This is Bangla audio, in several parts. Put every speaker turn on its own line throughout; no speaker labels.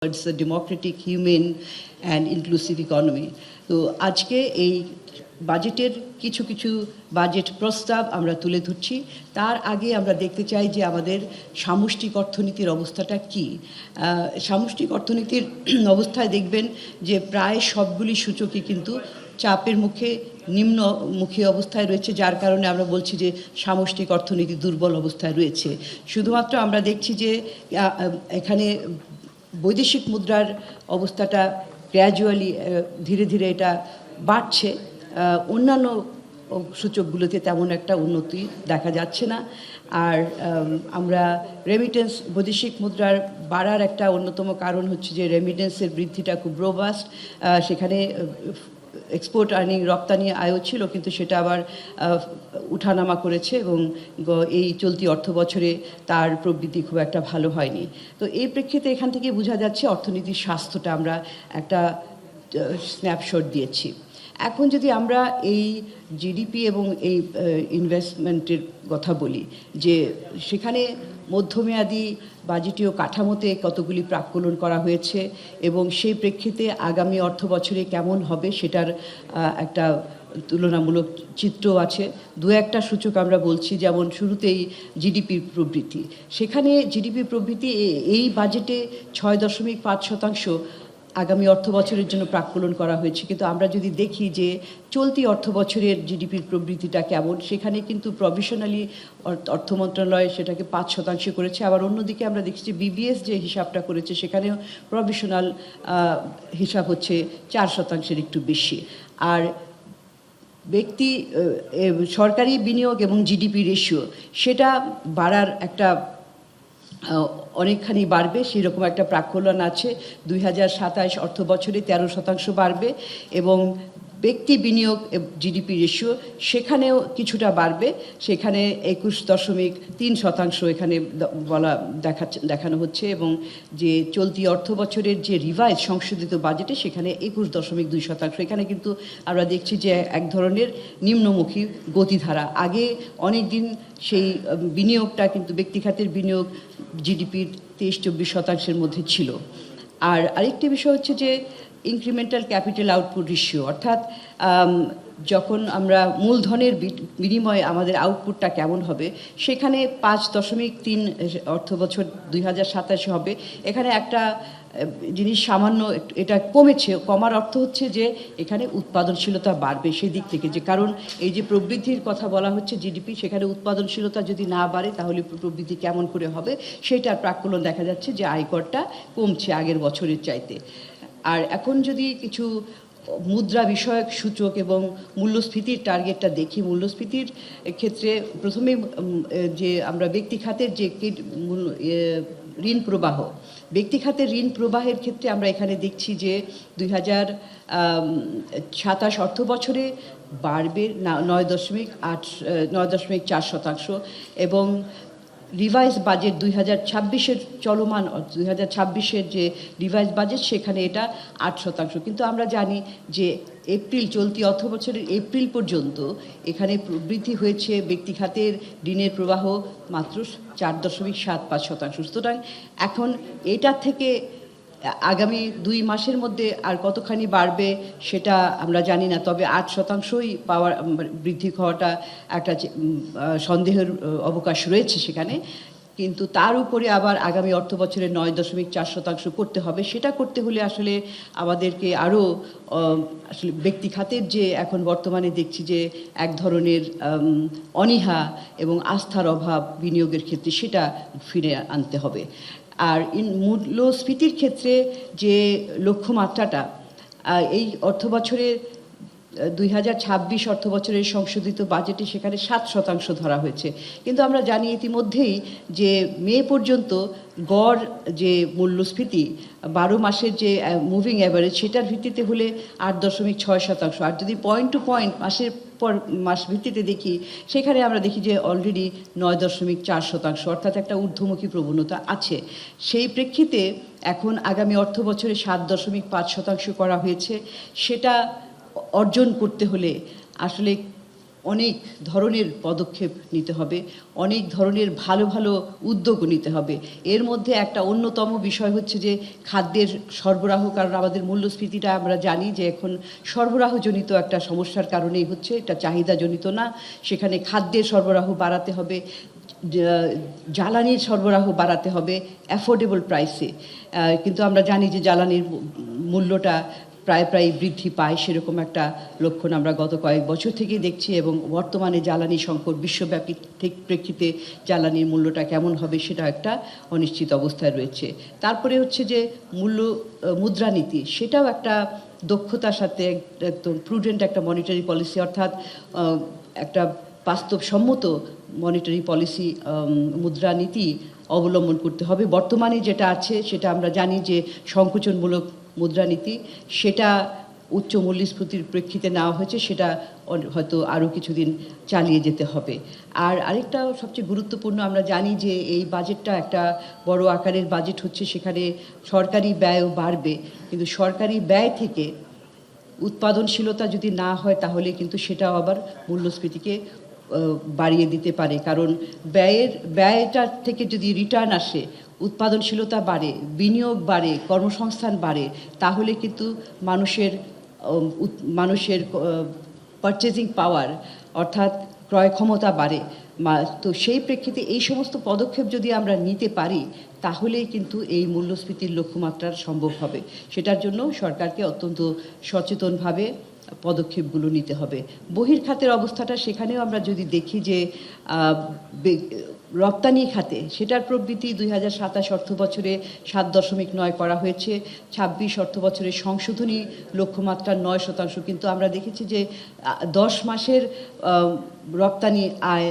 towards a democratic, humane and inclusive economy. তো আজকে এই বাজেটের কিছু কিছু বাজেট প্রস্তাব আমরা তুলে ধরছি। তার আগে আমরা দেখতে চাই যে আমাদের সামষ্টিক অর্থনীতির অবস্থাটা কি। সামষ্টিক অর্থনীতির অবস্থায় দেখবেন যে প্রায় সবগুলি সূচকই কিন্তু চাপের মুখে নিম্নমুখী অবস্থায় রয়েছে, যার কারণে আমরা বলছি যে সামষ্টিক অর্থনীতি দুর্বল অবস্থায় রয়েছে। শুধুমাত্র আমরা দেখছি যে এখানে বৈদেশিক মুদ্রার অবস্থাটা গ্র্যাজুয়ালি ধীরে ধীরে এটা বাড়ছে, অন্যান্য সূচকগুলোতে তেমন একটা উন্নতি দেখা যাচ্ছে না। আর আমরা রেমিটেন্স, বৈদেশিক মুদ্রার বাড়ার একটা অন্যতম কারণ হচ্ছে যে রেমিটেন্সের বৃদ্ধিটা খুব রোবাস্ট। সেখানে এক্সপোর্ট আর্নিং, রপ্তানি আয়ও ছিল, কিন্তু সেটা আবার উঠানামা করেছে এবং এই চলতি অর্থ বছরে তার প্রবৃদ্ধি খুব একটা ভালো হয়নি। তো এই প্রেক্ষিতে এখান থেকে বোঝা যাচ্ছে অর্থনীতির স্বাস্থ্যটা আমরা একটা স্ন্যাপশট দিয়েছি। এখন যদি আমরা এই জিডিপি এবং এই ইনভেস্টমেন্টের কথা বলি, যে সেখানে মধ্যমেয়াদী বাজেটীয় কাঠামোতে কতগুলি প্রাক্কলন করা হয়েছে এবং সেই প্রেক্ষিতে আগামী অর্থ বছরে কেমন হবে সেটার একটা তুলনামূলক চিত্র আছে। দু একটা সূচক আমরা বলছি, যেমন শুরুতেই জিডিপির প্রবৃদ্ধি। সেখানে জিডিপি প্রবৃদ্ধি এই বাজেটে 6.5% আগামী অর্থ বছরের জন্য প্রাক্কলন করা হয়েছে। কিন্তু আমরা যদি দেখি যে চলতি অর্থ বছরের জিডিপির প্রবৃদ্ধিটা কেমন, সেখানে কিন্তু প্রভিশনালি অর্থ মন্ত্রণালয় সেটাকে 5% করেছে। আবার অন্যদিকে আমরা দেখছি যে বিবিএস যে হিসাবটা করেছে সেখানেও প্রভিশনাল হিসাব হচ্ছে 4% একটু বেশি। আর সরকারি বিনিয়োগ এবং জিডিপি রেশিও সেটা বাড়ার একটা অনেকখানি বাড়বে, সেই রকম একটা প্রাক্কলন আছে। 2027 অর্থ বছরে 13% বাড়বে এবং ব্যক্তি বিনিয়োগ জিডিপি রেশিও সেখানেও কিছুটা বাড়বে, সেখানে 21.3% এখানে দেখানো হচ্ছে। এবং যে চলতি অর্থ বছরের যে রিভাইজ সংশোধিত বাজেটে সেখানে 21.2%। এখানে কিন্তু আমরা দেখছি যে এক ধরনের নিম্নমুখী গতিধারা। আগে অনেক দিন সেই বিনিয়োগটা কিন্তু ব্যক্তিখাতের বিনিয়োগ জিডিপির 23-24% মধ্যে ছিল। আর আরেকটি বিষয় হচ্ছে যে ইনক্রিমেন্টাল ক্যাপিটাল আউটপুট রেশিও, অর্থাৎ যখন আমরা মূলধনের বিনিময়ে আমাদের আউটপুটটা কেমন হবে, সেখানে 5.3 অর্থ বছর 2027 হবে। এখানে একটা জিনিস সামান্য এটা কমেছে। কমার অর্থ হচ্ছে যে এখানে উৎপাদনশীলতা বাড়বে সেই দিক থেকে, যে কারণ এই যে প্রবৃদ্ধির কথা বলা হচ্ছে জিডিপি, সেখানে উৎপাদনশীলতা যদি না বাড়ে তাহলে প্রবৃদ্ধি কেমন করে হবে সেটার প্রাক্কলন দেখা যাচ্ছে যে আয়করটা কমছে আগের বছরের চাইতে। আর এখন যদি কিছু মুদ্রা বিষয়ক সূচক এবং মূল্যস্ফীতির টার্গেটটা দেখি, মূল্যস্ফীতির ক্ষেত্রে প্রথমে যে আমরা ব্যক্তি খাতের যে ঋণ প্রবাহ, ব্যক্তি খাতের ঋণ প্রবাহের ক্ষেত্রে আমরা এখানে দেখছি যে 2027 অর্থ বছরে বাড়বে 9.4% এবং রিভাইজ বাজেট 2026-এর চলমান 2026-এর যে রিভাইজ বাজেট সেখানে এটা 8%। কিন্তু আমরা জানি যে চলতি অর্থ বছরের এপ্রিল পর্যন্ত এখানে বৃদ্ধি হয়েছে ব্যক্তি খাতের ঋণের প্রবাহ মাত্র 4.75%। সুতরাং এখন এটা থেকে আগামী 2 মাসের মধ্যে আর কতখানি বাড়বে সেটা আমরা জানি না, তবে 8%ই পাওয়ার বৃদ্ধি হওয়াটা একটা সন্দেহের অবকাশ রয়েছে সেখানে। কিন্তু তার উপরে আবার আগামী অর্থ বছরে 9.4% করতে হবে। সেটা করতে হলে আসলে আমাদেরকে আরও আসলে ব্যক্তি খাতের যে এখন বর্তমানে দেখছি যে এক ধরনের অনীহা এবং আস্থার অভাব বিনিয়োগের ক্ষেত্রে, সেটা ফিরে আনতে হবে। আর মূল্যস্ফীতির ক্ষেত্রে যে লক্ষ্যমাত্রাটা এই অর্থ বছরের 2026 অর্থ বছরের সংশোধিত বাজেটে সেখানে 7% ধরা হয়েছে। কিন্তু আমরা জানি ইতিমধ্যেই যে মে পর্যন্ত গড় যে মূল্যস্ফীতি 12 মাসের যে মুভিং অ্যাভারেজ, সেটার ভিত্তিতে হলে 8.6%। আর যদি পয়েন্ট টু পয়েন্ট মাসের পর মাস ভিত্তিতে দেখি, সেখানে আমরা দেখি যে অলরেডি 9.4%, অর্থাৎ একটা ঊর্ধ্বমুখী প্রবণতা আছে। সেই প্রেক্ষিতে এখন আগামী অর্থ বছরে 7.5% করা হয়েছে। সেটা অর্জন করতে হলে আসলে অনেক ধরনের পদক্ষেপ নিতে হবে, অনেক ধরনের ভালো ভালো উদ্যোগও নিতে হবে। এর মধ্যে একটা অন্যতম বিষয় হচ্ছে যে খাদ্যের সরবরাহ, কারণ আমাদের মূল্যস্ফীতিটা আমরা জানি যে এখন সরবরাহজনিত একটা সমস্যার কারণেই হচ্ছে, এটা চাহিদাজনিত না। সেখানে খাদ্যের সরবরাহ বাড়াতে হবে, জ্বালানির সরবরাহ বাড়াতে হবে অ্যাফোর্ডেবল প্রাইসে। কিন্তু আমরা জানি যে জ্বালানির মূল্যটা প্রায় বৃদ্ধি পায়, সেরকম একটা লক্ষণ আমরা গত কয়েক বছর থেকেই দেখছি। এবং বর্তমানে জ্বালানি সংকট বিশ্বব্যাপী প্রেক্ষিতে জ্বালানির মূল্যটা কেমন হবে সেটা একটা অনিশ্চিত অবস্থায় রয়েছে। তারপরে হচ্ছে যে মুদ্রানীতি, সেটাও একটা দক্ষতার সাথে একদম প্রুডেন্ট একটা মনিটারি পলিসি, অর্থাৎ একটা বাস্তবসম্মত মনিটারি পলিসি, মুদ্রানীতি অবলম্বন করতে হবে। বর্তমানে যেটা আছে সেটা আমরা জানি যে সংকোচনমূলক মুদ্রানীতি, সেটা উচ্চ মূল্যস্ফীতির প্রেক্ষিতে নেওয়া হয়েছে, সেটা হয়তো আরও কিছুদিন চালিয়ে যেতে হবে। আর আরেকটা সবচেয়ে গুরুত্বপূর্ণ, আমরা জানি যে এই বাজেটটা একটা বড় আকারের বাজেট হচ্ছে, সেখানে সরকারি ব্যয়ও বাড়বে, কিন্তু সরকারি ব্যয় থেকে উৎপাদনশীলতা যদি না হয় তাহলে কিন্তু সেটাও আবার মূল্যস্ফীতিকে বাড়িয়ে দিতে পারে। কারণ ব্যয়টার থেকে যদি রিটার্ন আসে, উৎপাদনশীলতা বাড়ে, বিনিয়োগ বাড়ে, কর্মসংস্থান বাড়ে, তাহলে কিন্তু মানুষের পারচেজিং পাওয়ার অর্থাৎ ক্রয় ক্ষমতা বাড়ে। তো সেই প্রেক্ষিতে এই সমস্ত পদক্ষেপ যদি আমরা নিতে পারি তাহলেই কিন্তু এই মূল্যস্ফীতির লক্ষ্যমাত্রার সম্ভব হবে। সেটার জন্য সরকারকে অত্যন্ত সচেতনভাবে পদক্ষেপগুলো নিতে হবে। বহির্খাতের অবস্থাটা, সেখানেও আমরা যদি দেখি যে রপ্তানি খাতে সেটার প্রবৃদ্ধি 2027 অর্থ বছরে 7.9 করা হয়েছে, 26 অর্থ বছরে সংশোধনী লক্ষ্যমাত্রা 9%, কিন্তু আমরা দেখেছি যে 10 মাসের রপ্তানি আয়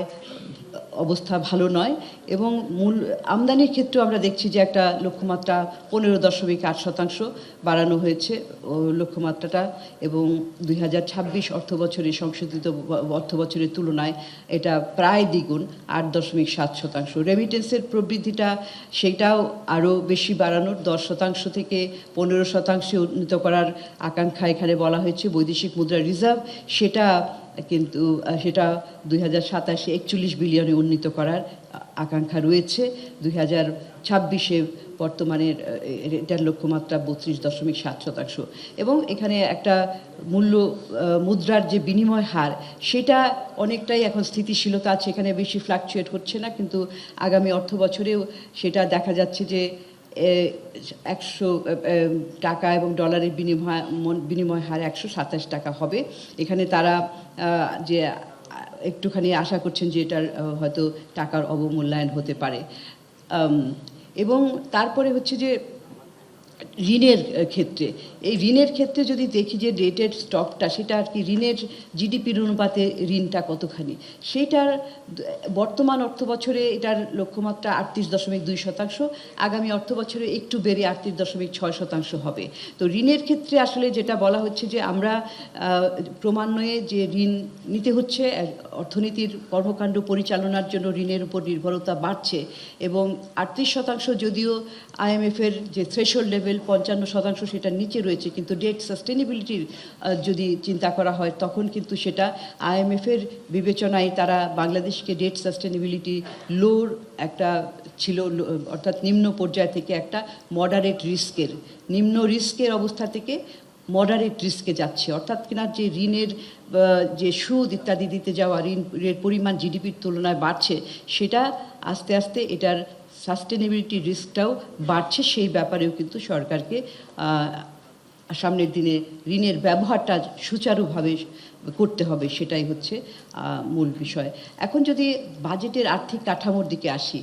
অবস্থা ভালো নয়। এবং আমদানির ক্ষেত্রেও আমরা দেখছি যে একটা লক্ষ্যমাত্রা 15.8% বাড়ানো হয়েছে লক্ষ্যমাত্রাটা, এবং 2026 অর্থ বছরে সংশোধিত অর্থ বছরের তুলনায় এটা প্রায় দ্বিগুণ, 8.7%। রেমিটেন্সের প্রবৃদ্ধিটা সেটাও আরও বেশি বাড়ানোর, 10% থেকে 15% উন্নীত করার আকাঙ্ক্ষা এখানে বলা হয়েছে। বৈদেশিক মুদ্রা রিজার্ভ সেটা 2027-এ 41 বিলিয়নে উন্নীত করার আকাঙ্ক্ষা রয়েছে। 2026-এ বর্তমানের এটার লক্ষ্যমাত্রা 32.7%। এবং এখানে একটা মুদ্রার যে বিনিময় হার, সেটা অনেকটাই এখন স্থিতিশীলতা আছে, এখানে বেশি ফ্লাকচুয়েট হচ্ছে না, কিন্তু আগামী অর্থ বছরেও সেটা দেখা যাচ্ছে যে 100 টাকা এবং ডলারের বিনিময় হার 127 টাকা হবে। এখানে তারা যে একটুখানি আশা করছেন যে এটার হয়তো টাকার অবমূল্যায়ন হতে পারে। এবং তারপরে হচ্ছে যে ঋণের ক্ষেত্রে, এই ঋণের ক্ষেত্রে যদি দেখি যে ডেটেড স্টকটা, সেটা আর কি ঋণের জিডিপির অনুপাতে ঋণটা কতখানি, সেইটার বর্তমান অর্থ বছরে এটার লক্ষ্যমাত্রা 38.2%, আগামী অর্থ বছরে একটু বেড়ে 38.6% হবে। তো ঋণের ক্ষেত্রে আসলে যেটা বলা হচ্ছে যে আমরা ক্রমান্বয়ে যে ঋণ নিতে হচ্ছে, অর্থনীতির কর্মকাণ্ড পরিচালনার জন্য ঋণের উপর নির্ভরতা বাড়ছে, এবং 38% যদিও IMF-এর যে থ্রেশহোল্ড লেভেল 55%, সেটার নিচে রয়েছে, কিন্তু ডেট সাস্টেনেবিলিটির যদি চিন্তা করা হয় তখন কিন্তু সেটা IMF-এর বিবেচনায় তারা বাংলাদেশকে ডেট সাস্টেনেবিলিটি লোর একটা ছিল, অর্থাৎ নিম্ন পর্যায় থেকে একটা নিম্ন রিস্কের অবস্থা থেকে মডারেট রিস্কে যাচ্ছে, অর্থাৎ কিনা যে ঋণের যে সুদ ইত্যাদি দিতে যাওয়া ঋণের পরিমাণ জিডিপির তুলনায় বাড়ছে, সেটা আস্তে আস্তে এটার সাস্টেনেবিলিটি রিস্কটাও বাড়ছে। সেই ব্যাপারেও কিন্তু সরকারকে সামনের দিনে ঋণের ব্যবহারটা সুচারুভাবে করতে হবে, সেটাই হচ্ছে মূল বিষয়। এখন যদি বাজেটের আর্থিক কাঠামোর দিকে আসি,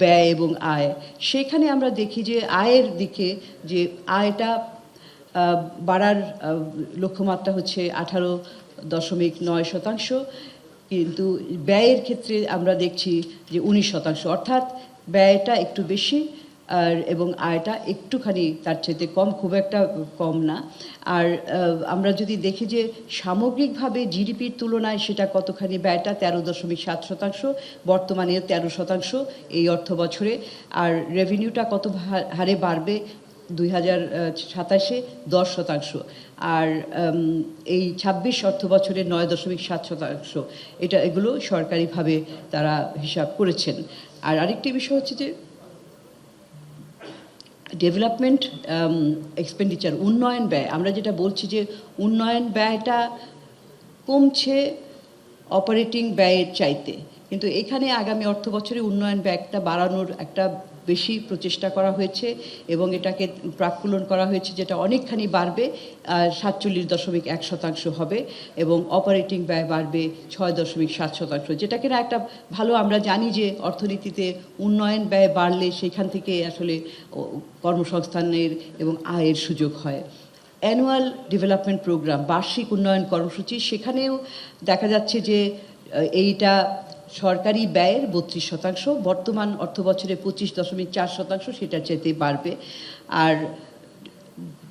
ব্যয় এবং আয়, সেখানে আমরা দেখি যে আয়ের দিকে যে আয়টা বাড়ার লক্ষ্যমাত্রা হচ্ছে 18.9%, কিন্তু ব্যয়ের ক্ষেত্রে আমরা দেখছি যে 19%, অর্থাৎ ব্যয়টা একটু বেশি এবং আয়টা একটুখানি তার চাইতে কম, খুব একটা কম না। আর আমরা যদি দেখি যে সামগ্রিকভাবে জিডিপির তুলনায় সেটা কতখানি, ব্যয়টা 13.7%, বর্তমানে 13% এই অর্থ বছরে। আর রেভিনিউটা কত হারে বাড়বে, 2027-এ 10%, আর এই 26 অর্থ বছরে 9.7%। এগুলো সরকারিভাবে তারা হিসাব করেছেন। আর আরেকটি বিষয় হচ্ছে যে ডেভেলপমেন্ট এক্সপেন্ডিচার, উন্নয়ন ব্যয়, আমরা যেটা বলছি যে উন্নয়ন ব্যয়টা কমছে অপারেটিং ব্যয়ের চাইতে, কিন্তু এখানে আগামী অর্থ বছরে উন্নয়ন ব্যয়টা বাড়ানোর একটা বেশি প্রচেষ্টা করা হয়েছে এবং এটাকে প্রাক্কলন করা হয়েছে, যেটা অনেকখানি বাড়বে, 47.1% হবে, এবং অপারেটিং ব্যয় বাড়বে 6.7%, যেটা কিনা একটা ভালো। আমরা জানি যে অর্থনীতিতে উন্নয়ন ব্যয় বাড়লে সেখান থেকে আসলে কর্মসংস্থানের এবং আয়ের সুযোগ হয়। অ্যানুয়াল ডেভেলপমেন্ট প্রোগ্রাম, বার্ষিক উন্নয়ন কর্মসূচি, সেখানেও দেখা যাচ্ছে যে এইটা সরকারি ব্যয়ের 32%, বর্তমান অর্থ বছরে 25.4%, সেটার চাইতে বাড়বে। আর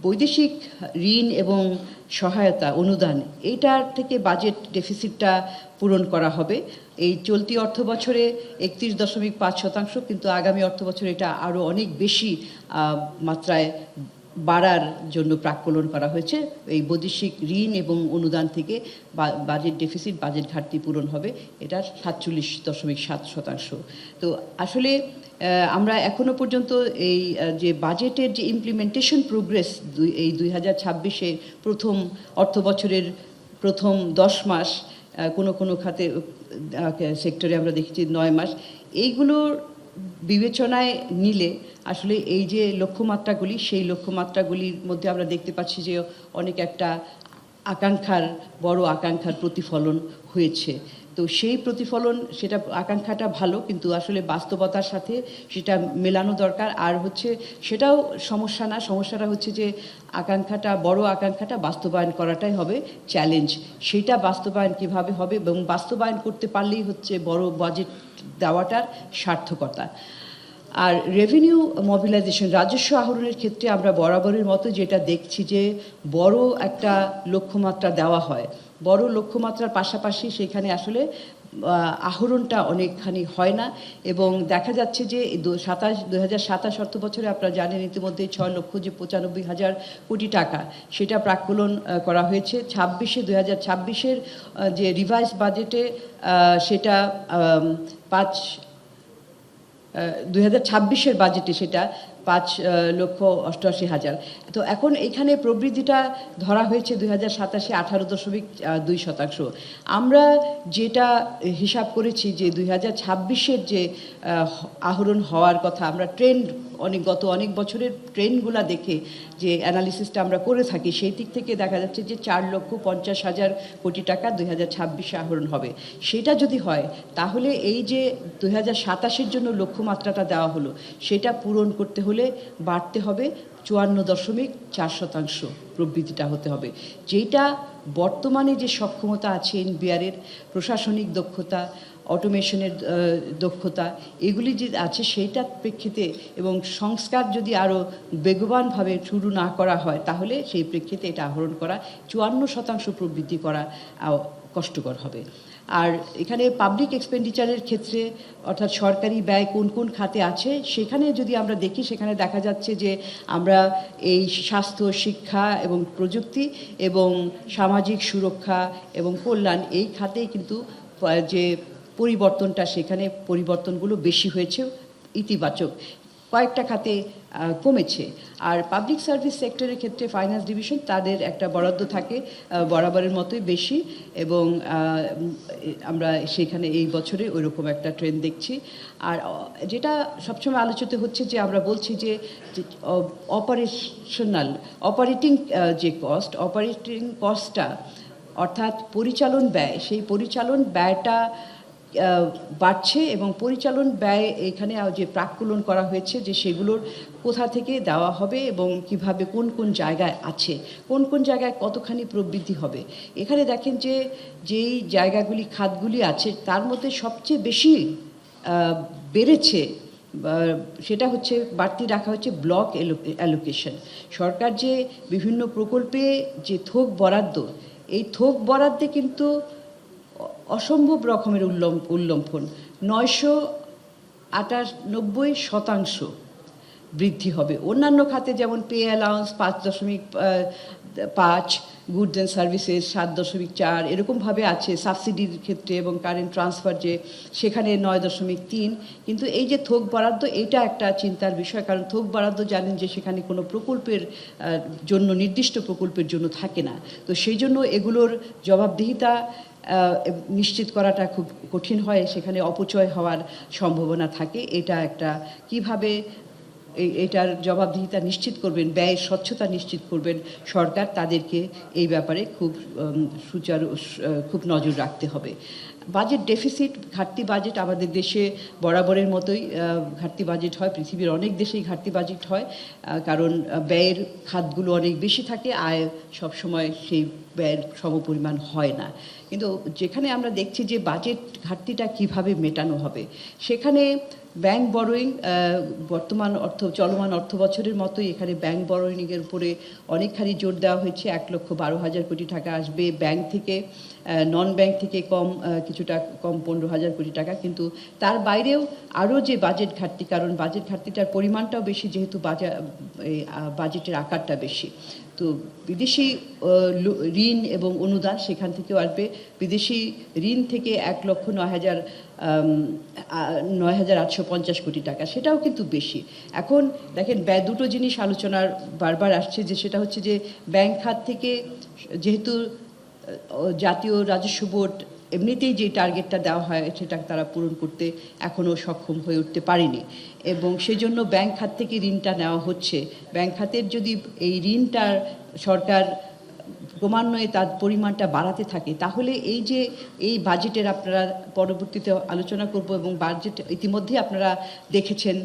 বৈদেশিক ঋণ এবং সহায়তা অনুদান, এইটার থেকে বাজেট ডেফিসিটটা পূরণ করা হবে। এই চলতি অর্থ বছরে 31.5%, কিন্তু আগামী অর্থ বছরে এটা আরও অনেক বেশি মাত্রায় বাড়ার জন্য প্রাক্কলন করা হয়েছে। এই বৈদেশিক ঋণ এবং অনুদান থেকে বাজেট ডেফিসিট, বাজেট ঘাটতি পূরণ হবে, এটা 47.7%। তো আসলে আমরা এখনো পর্যন্ত এই যে বাজেটের যে ইমপ্লিমেন্টেশন প্রোগ্রেস, এই 2026-এ প্রথম অর্থ বছরের প্রথম 10 মাস, কোনো খাতে সেক্টরে আমরা দেখেছি 9 মাস, এইগুলোর বিবেচনায় নিলে আসলে এই যে লক্ষ্যমাত্রাগুলি, সেই লক্ষ্যমাত্রাগুলির মধ্যে আমরা দেখতে পাচ্ছি যে অনেক একটা বড় আকাঙ্ক্ষার প্রতিফলন হয়েছে। তো সেই প্রতিফলন, সেটা আকাঙ্ক্ষাটা ভালো, কিন্তু আসলে বাস্তবতার সাথে সেটা মেলানো দরকার। আর হচ্ছে সেটাও সমস্যা না, সমস্যাটা হচ্ছে যে বড় আকাঙ্ক্ষাটা বাস্তবায়ন করাটাই হবে চ্যালেঞ্জ। সেটা বাস্তবায়ন কিভাবে হবে এবং বাস্তবায়ন করতে পারলেই হচ্ছে বড় বাজেট দেওয়াটার সার্থকতা। আর রেভিনিউ মোবিলাইজেশন, রাজস্ব আহরণের ক্ষেত্রে আমরা বরাবরের মতো যেটা দেখছি যে বড় একটা লক্ষ্যমাত্রা দেওয়া হয়, বড় লক্ষ্যমাত্রার পাশাপাশি সেখানে আসলে আহরণটা অনেকখানি হয় না, এবং দেখা যাচ্ছে যে 2027 অর্থ বছরে আপনারা জানেন ইতিমধ্যে 6,95,000 কোটি টাকা সেটা প্রাক্কলন করা হয়েছে। 2026-এর যে রিভাইজ বাজেটে সেটা 2026-এর বাজেটে সেটা 5,88,000। তো এখন এখানে প্রবৃদ্ধিটা ধরা হয়েছে 2027-এ 18.2%। আমরা যেটা হিসাব করেছি যে 2026-এর যে আহরণ হওয়ার কথা, আমরা ট্রেন্ড গত অনেক বছরের ট্রেন্ডগুলা দেখে যে অ্যানালিসিসটা আমরা করে থাকি, সেই দিক থেকে দেখা যাচ্ছে যে 4,50,000 কোটি টাকা 2026-এ আহরণ হবে। সেটা যদি হয় তাহলে এই যে 2027-এর জন্য লক্ষ্যমাত্রাটা দেওয়া হলো, সেটা পূরণ করতে হলে বাড়তে হবে 54.4% প্রবৃদ্ধিটা হতে হবে, যেটা বর্তমানে যে সক্ষমতা আছে এনবিআরের, প্রশাসনিক দক্ষতা, অটোমেশনের দক্ষতা, এগুলি যে আছে সেইটার প্রেক্ষিতে, এবং সংস্কার যদি আরও বেগবানভাবে শুরু না করা হয় তাহলে সেই প্রেক্ষিতে এটা আহরণ করা 54% প্রবৃদ্ধি করা কষ্টকর হবে। আর এখানে পাবলিক এক্সপেন্ডিচারের ক্ষেত্রে, অর্থাৎ সরকারি ব্যয় কোন কোন খাতে আছে, সেখানে যদি আমরা দেখি, সেখানে দেখা যাচ্ছে যে আমরা এই স্বাস্থ্য, শিক্ষা এবং প্রযুক্তি এবং সামাজিক সুরক্ষা এবং কল্যাণ, এই খাতেই কিন্তু যে পরিবর্তনটা, সেখানে পরিবর্তনগুলো বেশি হয়েছে, ইতিবাচক। কয়েকটা খাতে কমেছে। আর পাবলিক সার্ভিস সেক্টরের ক্ষেত্রে ফাইন্যান্স ডিভিশন, তাদের একটা বরাদ্দ থাকে বরাবরের মতোই বেশি, এবং আমরা সেখানে এই বছরে ওইরকম একটা ট্রেন্ড দেখছি। আর যেটা সবসময় আলোচিত হচ্ছে যে আমরা বলছি যে অপারেটিং যে অপারেটিং কস্টটা, অর্থাৎ পরিচালন ব্যয়, সেই পরিচালন ব্যয়টা বাড়ছে, এবং পরিচালন ব্যয় এখানে যে প্রাক্কলন করা হয়েছে যে সেগুলোর কোথা থেকে দেওয়া হবে এবং কিভাবে কোন কোন জায়গায় আছে, কোন কোন জায়গায় কতখানি প্রবৃদ্ধি হবে। এখানে দেখেন যে যেই জায়গাগুলি, খাতগুলি আছে, তার মধ্যে সবচেয়ে বেশি বেড়েছে, সেটা হচ্ছে বাড়তি রাখা হচ্ছে ব্লক অ্যালোকেশন। সরকার যে বিভিন্ন প্রকল্পে যে থোক বরাদ্দ, এই থোক বরাদ্দে কিন্তু অসম্ভব রকমের উল্লম্ফন, 998%। বৃদ্ধি হবে। অন্যান্য খাতে যেমন pay allowance 5.5, goods and services 7.4, এরকমভাবে আছে সাবসিডির ক্ষেত্রে, এবং কারেন্ট ট্রান্সফার যে সেখানে 9.3। কিন্তু এই যে থোক বরাদ্দ, এটা একটা চিন্তার বিষয়, কারণ থোক বরাদ্দ জানেন যে সেখানে কোনো প্রকল্পের জন্য, নির্দিষ্ট প্রকল্পের জন্য থাকে না। তো সেই জন্য এগুলোর জবাবদিহিতা নিশ্চিত করাটা খুব কঠিন হয়, সেখানে অপচয় হওয়ার সম্ভাবনা থাকে। এটা একটা কিভাবে এটার জবাবদিহিতা নিশ্চিত করবেন, ব্যয়ের স্বচ্ছতা নিশ্চিত করবেন সরকার, তাদেরকে এই ব্যাপারে খুব নজর রাখতে হবে। বাজেট ডেফিসিট, ঘাটতি বাজেট আমাদের দেশে বরাবরের মতোই ঘাটতি বাজেট হয়, পৃথিবীর অনেক দেশেই ঘাটতি বাজেট হয়, কারণ ব্যয়ের খাতগুলো অনেক বেশি থাকে, আয় সবসময় সেই ব্যয়ের সমপরিমাণ হয় না। কিন্তু যেখানে আমরা দেখছি যে বাজেট ঘাটতিটা কিভাবে মেটানো হবে, সেখানে ব্যাংক বরোয়িং, বর্তমান চলমান অর্থ বছরের মতোই এখানে ব্যাংক বরোয়িংয়ের উপরে অনেকখানি জোর দেওয়া হয়েছে। 1,12,000 কোটি টাকা আসবে ব্যাংক থেকে, নন ব্যাংক থেকে কিছুটা কম 15,000 কোটি টাকা। কিন্তু তার বাইরেও আরও যে বাজেট ঘাটতি, কারণ বাজেট ঘাটতিটার পরিমাণটাও বেশি, যেহেতু বাজেটের আকারটা বেশি। তো বিদেশি ঋণ এবং অনুদান সেখান থেকেও আসবে। বিদেশি ঋণ থেকে 1,09,850 কোটি টাকা, সেটাও কিন্তু বেশি। এখন দেখেন, দুটো জিনিস আলোচনার বারবার আসছে, যে সেটা হচ্ছে যে ব্যাংক খাত থেকে, যেহেতু জাতীয় রাজস্ব বোর্ড এমনিতেই যে টার্গেটটা দেওয়া হয় সেটা তারা পূরণ করতে এখনও সক্ষম হয়ে উঠতে পারেনি, এবং সেই জন্য ব্যাংক খাত থেকে ঋণটা নেওয়া হচ্ছে। ব্যাংক খাতের যদি এই ঋণটার সরকার ক্রমান্বয়ে তার পরিমাণটা বাড়াতে থাকে, তাহলে এই বাজেটের, আপনারা পরবর্তীতে আলোচনা করব, এবং বাজেট ইতিমধ্যে আপনারা দেখেছেন,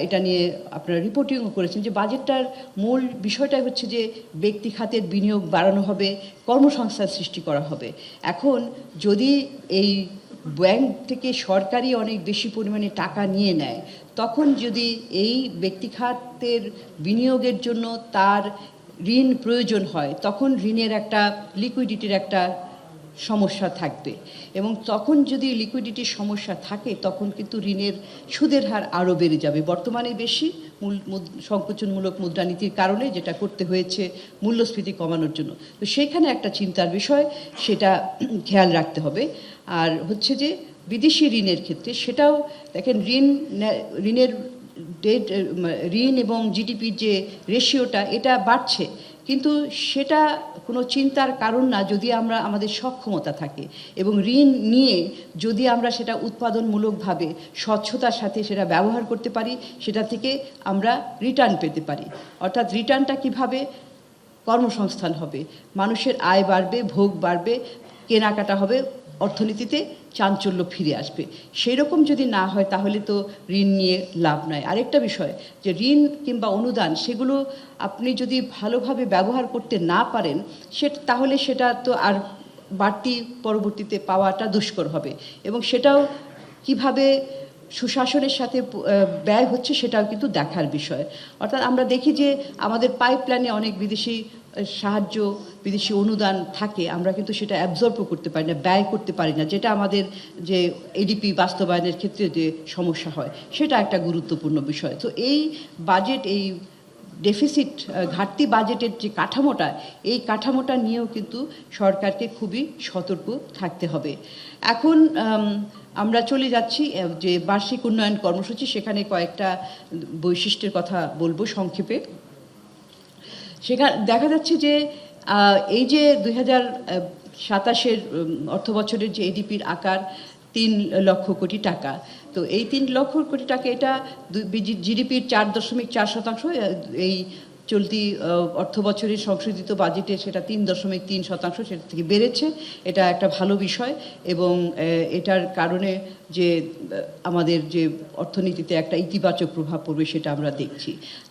এটা নিয়ে আপনারা রিপোর্টিংও করেছেন, যে বাজেটটার মূল বিষয়টাই হচ্ছে যে ব্যক্তি খাতের বিনিয়োগ বাড়ানো হবে, কর্মসংস্থান সৃষ্টি করা হবে। এখন যদি এই ব্যাংক থেকে সরকারি অনেক বেশি পরিমাণে টাকা নিয়ে নেয়, তখন যদি এই ব্যক্তি খাতের বিনিয়োগের জন্য তার ঋণ প্রয়োজন হয়, তখন ঋণের একটা লিকুইডিটির একটা সমস্যা থাকবে, এবং তখন যদি লিকুইডিটির সমস্যা থাকে, তখন কিন্তু ঋণের সুদের হার আরও বেড়ে যাবে। বর্তমানে বেশি সংকোচনমূলক মুদ্রানীতির কারণে যেটা করতে হয়েছে মূল্যস্ফীতি কমানোর জন্য। তো সেখানে একটা চিন্তার বিষয়, সেটা খেয়াল রাখতে হবে। আর হচ্ছে যে বিদেশি ঋণের ক্ষেত্রে, সেটাও দেখেন, ঋণের ঋণ এবং জিডিপির যে রেশিওটা, এটা বাড়ছে, কিন্তু সেটা কোনো চিন্তার কারণ না যদি আমাদের সক্ষমতা থাকে, এবং ঋণ নিয়ে যদি আমরা সেটা উৎপাদনমূলকভাবে স্বচ্ছতার সাথে সেটা ব্যবহার করতে পারি, সেটা থেকে আমরা রিটার্ন পেতে পারি। অর্থাৎ রিটার্নটা কিভাবে? কর্মসংস্থান হবে, মানুষের আয় বাড়বে, ভোগ বাড়বে, কেনাকাটা হবে, অর্থনীতিতে চাঞ্চল্য ফিরে আসবে। সেই রকম যদি না হয়, তাহলে তো ঋণ নিয়ে লাভ নাই। আরেকটা বিষয়, যে ঋণ কিংবা অনুদান, সেগুলো আপনি যদি ভালোভাবে ব্যবহার করতে না পারেন, তাহলে সেটা তো আর বাড়তি পরবর্তীতে পাওয়াটা দুষ্কর হবে, এবং সেটাও কিভাবে সুশাসনের সাথে ব্যয় হচ্ছে, সেটাও কিন্তু দেখার বিষয়। অর্থাৎ আমরা দেখি যে আমাদের পাইপলাইনে অনেক বিদেশি সাহায্য, বিদেশি অনুদান থাকে, আমরা কিন্তু সেটা অ্যাবজর্বও করতে পারি না, ব্যয় করতে পারি না, যেটা আমাদের যে এডিপি বাস্তবায়নের ক্ষেত্রে যে সমস্যা হয়, সেটা একটা গুরুত্বপূর্ণ বিষয়। তো এই বাজেট, এই ডেফিসিট, ঘাটতি বাজেটের যে কাঠামোটা, এই কাঠামোটা নিয়েও কিন্তু সরকারকে খুবই সতর্ক থাকতে হবে। এখন আমরা চলে যাচ্ছি যে বার্ষিক উন্নয়ন কর্মসূচি, সেখানে কয়েকটা বৈশিষ্ট্যের কথা বলবো সংক্ষেপে। সেখানে দেখা যাচ্ছে যে এই যে 2027-এর অর্থ বছরের যে এডিপির আকার 3 লক্ষ কোটি টাকা, তো এই 3 লক্ষ কোটি টাকা, এটা জিডিপির 4.4%। এই চলতি অর্থ বছরের সংশোধিত বাজেটে সেটা 3.3%, সেটা থেকে বেড়েছে। এটা একটা ভালো বিষয়, এবং এটার কারণে যে আমাদের যে অর্থনীতিতে একটা ইতিবাচক প্রভাব পড়বে, সেটা আমরা দেখছি।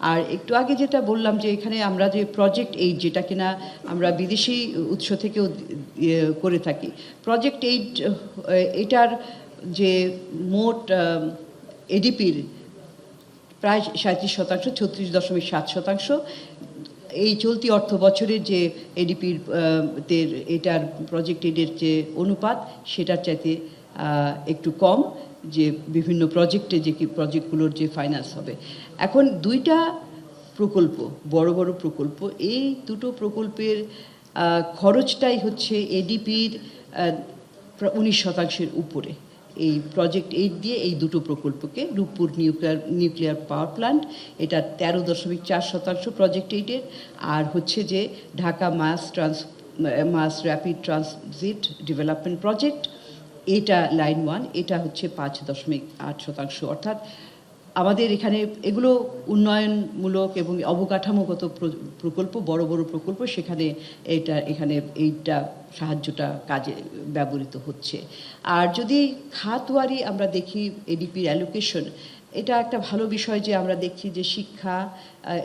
আর একটু আগে যেটা বললাম, যে এখানে আমরা যে প্রজেক্ট এইড, যেটা কিনা আমরা বিদেশি উৎস থেকেও করে থাকি, প্রজেক্ট এইড, এটার যে মোট এডিপির প্রায় 37%, 36.7%। এই চলতি অর্থ বছরের যে এডিপির এটার প্রজেক্ট এডের যে অনুপাত, সেটার চাইতে একটু কম। যে বিভিন্ন প্রজেক্টে যে কি প্রজেক্টগুলোর যে ফাইন্যান্স হবে। এখন দুইটা প্রকল্প, বড় বড় প্রকল্প, এই দুটো প্রকল্পের খরচটাই হচ্ছে এডিপির 19% উপরে। এই প্রজেক্ট 8 দিয়ে এই দুটো প্রকল্পকে, রূপপুর নিউক্লিয়ার পাওয়ার প্ল্যান্ট, এটা 13.4% প্রজেক্ট 8-এর, আর হচ্ছে যে Dhaka mass rapid transit development project, এটা লাইন 1, এটা হচ্ছে 5.8%। অর্থাৎ আমাদের এখানে এগুলো উন্নয়নমূলক এবং অবকাঠামোগত প্রকল্প, বড় বড় প্রকল্প, সেখানে এইটা সাহায্যটা কাজে ব্যবহৃত হচ্ছে। আর যদি খাতওয়ারি আমরা দেখি এডিপির অ্যালোকেশন, এটা একটা ভালো বিষয় যে আমরা দেখছি যে শিক্ষা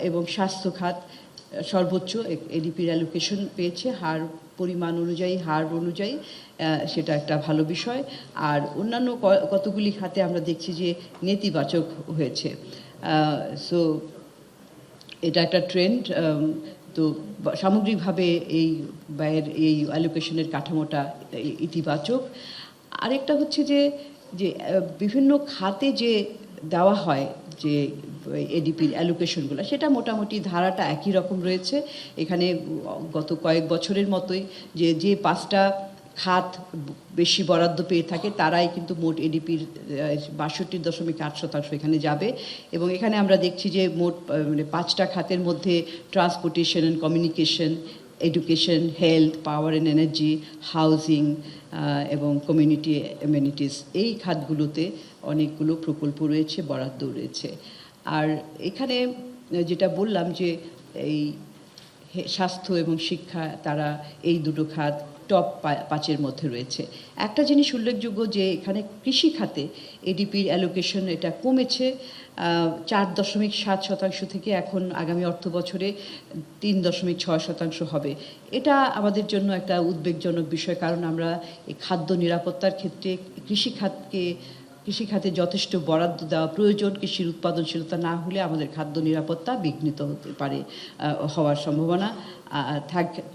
এবং স্বাস্থ্য খাত সর্বোচ্চ এডিপির অ্যালোকেশন পেয়েছে পরিমাণ অনুযায়ী, হার অনুযায়ী, সেটা একটা ভালো বিষয়। আর অন্যান্য কতগুলি খাতে আমরা দেখছি যে নেতিবাচক হয়েছে। সো এটা একটা ট্রেন্ড। তো সামগ্রিকভাবে এই ব্যয়ের এই অ্যালোকেশনের কাঠামোটা ইতিবাচক। আরেকটা হচ্ছে যে বিভিন্ন খাতে যে দেওয়া হয় যে এডিপির অ্যালোকেশনগুলো, সেটা মোটামুটি ধারাটা একই রকম রয়েছে। এখানে গত কয়েক বছরের মতোই যে 5টা খাত বেশি বরাদ্দ পেয়ে থাকে তারাই কিন্তু মোট এডিপির 62.8% এখানে যাবে। এবং এখানে আমরা দেখছি যে মোট 5টা খাতের মধ্যে transportation and communication, education, health, power and energy, housing এবং কমিউনিটি অ্যামেনিটিস, এই খাতগুলোতে অনেকগুলো প্রকল্প রয়েছে, বরাদ্দ রয়েছে। আর এখানে যেটা বললাম যে এই স্বাস্থ্য এবং শিক্ষা, তারা এই দুটো খাত টপ 5-এর মধ্যে রয়েছে। একটা জিনিস উল্লেখযোগ্য যে এখানে কৃষি খাতে এডিপির অ্যালোকেশন এটা কমেছে 4.7% থেকে এখন আগামী অর্থ বছরে 3.6% হবে। এটা আমাদের জন্য একটা উদ্বেগজনক বিষয়, কারণ আমরা এই খাদ্য নিরাপত্তার ক্ষেত্রে কৃষি খাতে যথেষ্ট বরাদ্দ দেওয়া প্রয়োজন। কৃষির উৎপাদনশীলতা না হলে আমাদের খাদ্য নিরাপত্তা বিঘ্নিত হতে পারে, হওয়ার সম্ভাবনা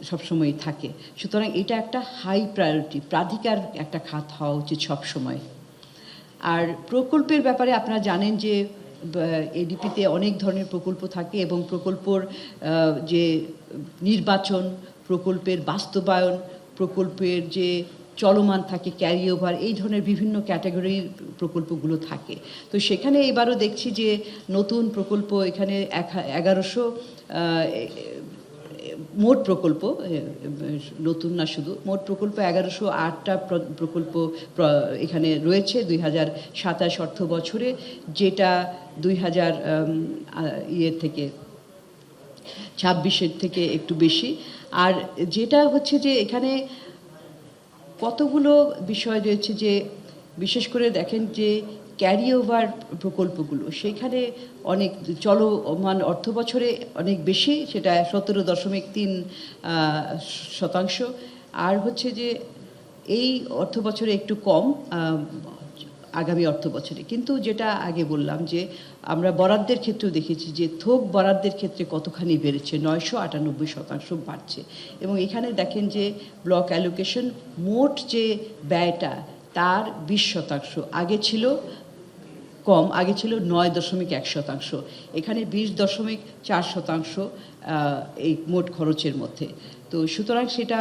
সবসময়ই থাকে। সুতরাং এটা একটা হাই প্রায়োরিটি, প্রাধিকার একটা খাত হওয়া উচিত সবসময়। আর প্রকল্পের ব্যাপারে আপনারা জানেন যে এডিপিতে অনেক ধরনের প্রকল্প থাকে এবং প্রকল্পর যে নির্বাচন, প্রকল্পের বাস্তবায়ন, প্রকল্পের যে চলমান থাকে ক্যারি ওভার, এই ধরনের বিভিন্ন ক্যাটাগরির প্রকল্পগুলো থাকে। তো সেখানে এবারও দেখছি যে নতুন প্রকল্প এখানে 1100 মোট প্রকল্প, নতুন না শুধু, মোট প্রকল্প 1108টা প্রকল্প এখানে রয়েছে 2027 অর্থ বছরে, যেটা 2026-এর থেকে একটু বেশি। আর যেটা হচ্ছে যে এখানে কতগুলো বিষয় রয়েছে যে বিশেষ করে দেখেন যে ক্যারি ওভার প্রকল্পগুলো, সেইখানে অনেক চলমান অর্থ বছরে অনেক বেশি, সেটা 17.3%। আর হচ্ছে যে এই অর্থ বছরে একটু কম আগামী অর্থ বছরে। কিন্তু যেটা আগে বললাম যে আমরা বরাদ্দের ক্ষেত্রেও দেখেছি যে থোক বরাদ্দের ক্ষেত্রে কতখানি বেড়েছে, 998% বাড়ছে। এবং এখানে দেখেন যে ব্লক অ্যালোকেশন মোট যে ব্যয়টা তার 20%, আগে ছিল কম, আগে ছিল 9.1%, এখানে 20.4% এই মোট খরচের মধ্যে। তো সুতরাং সেটা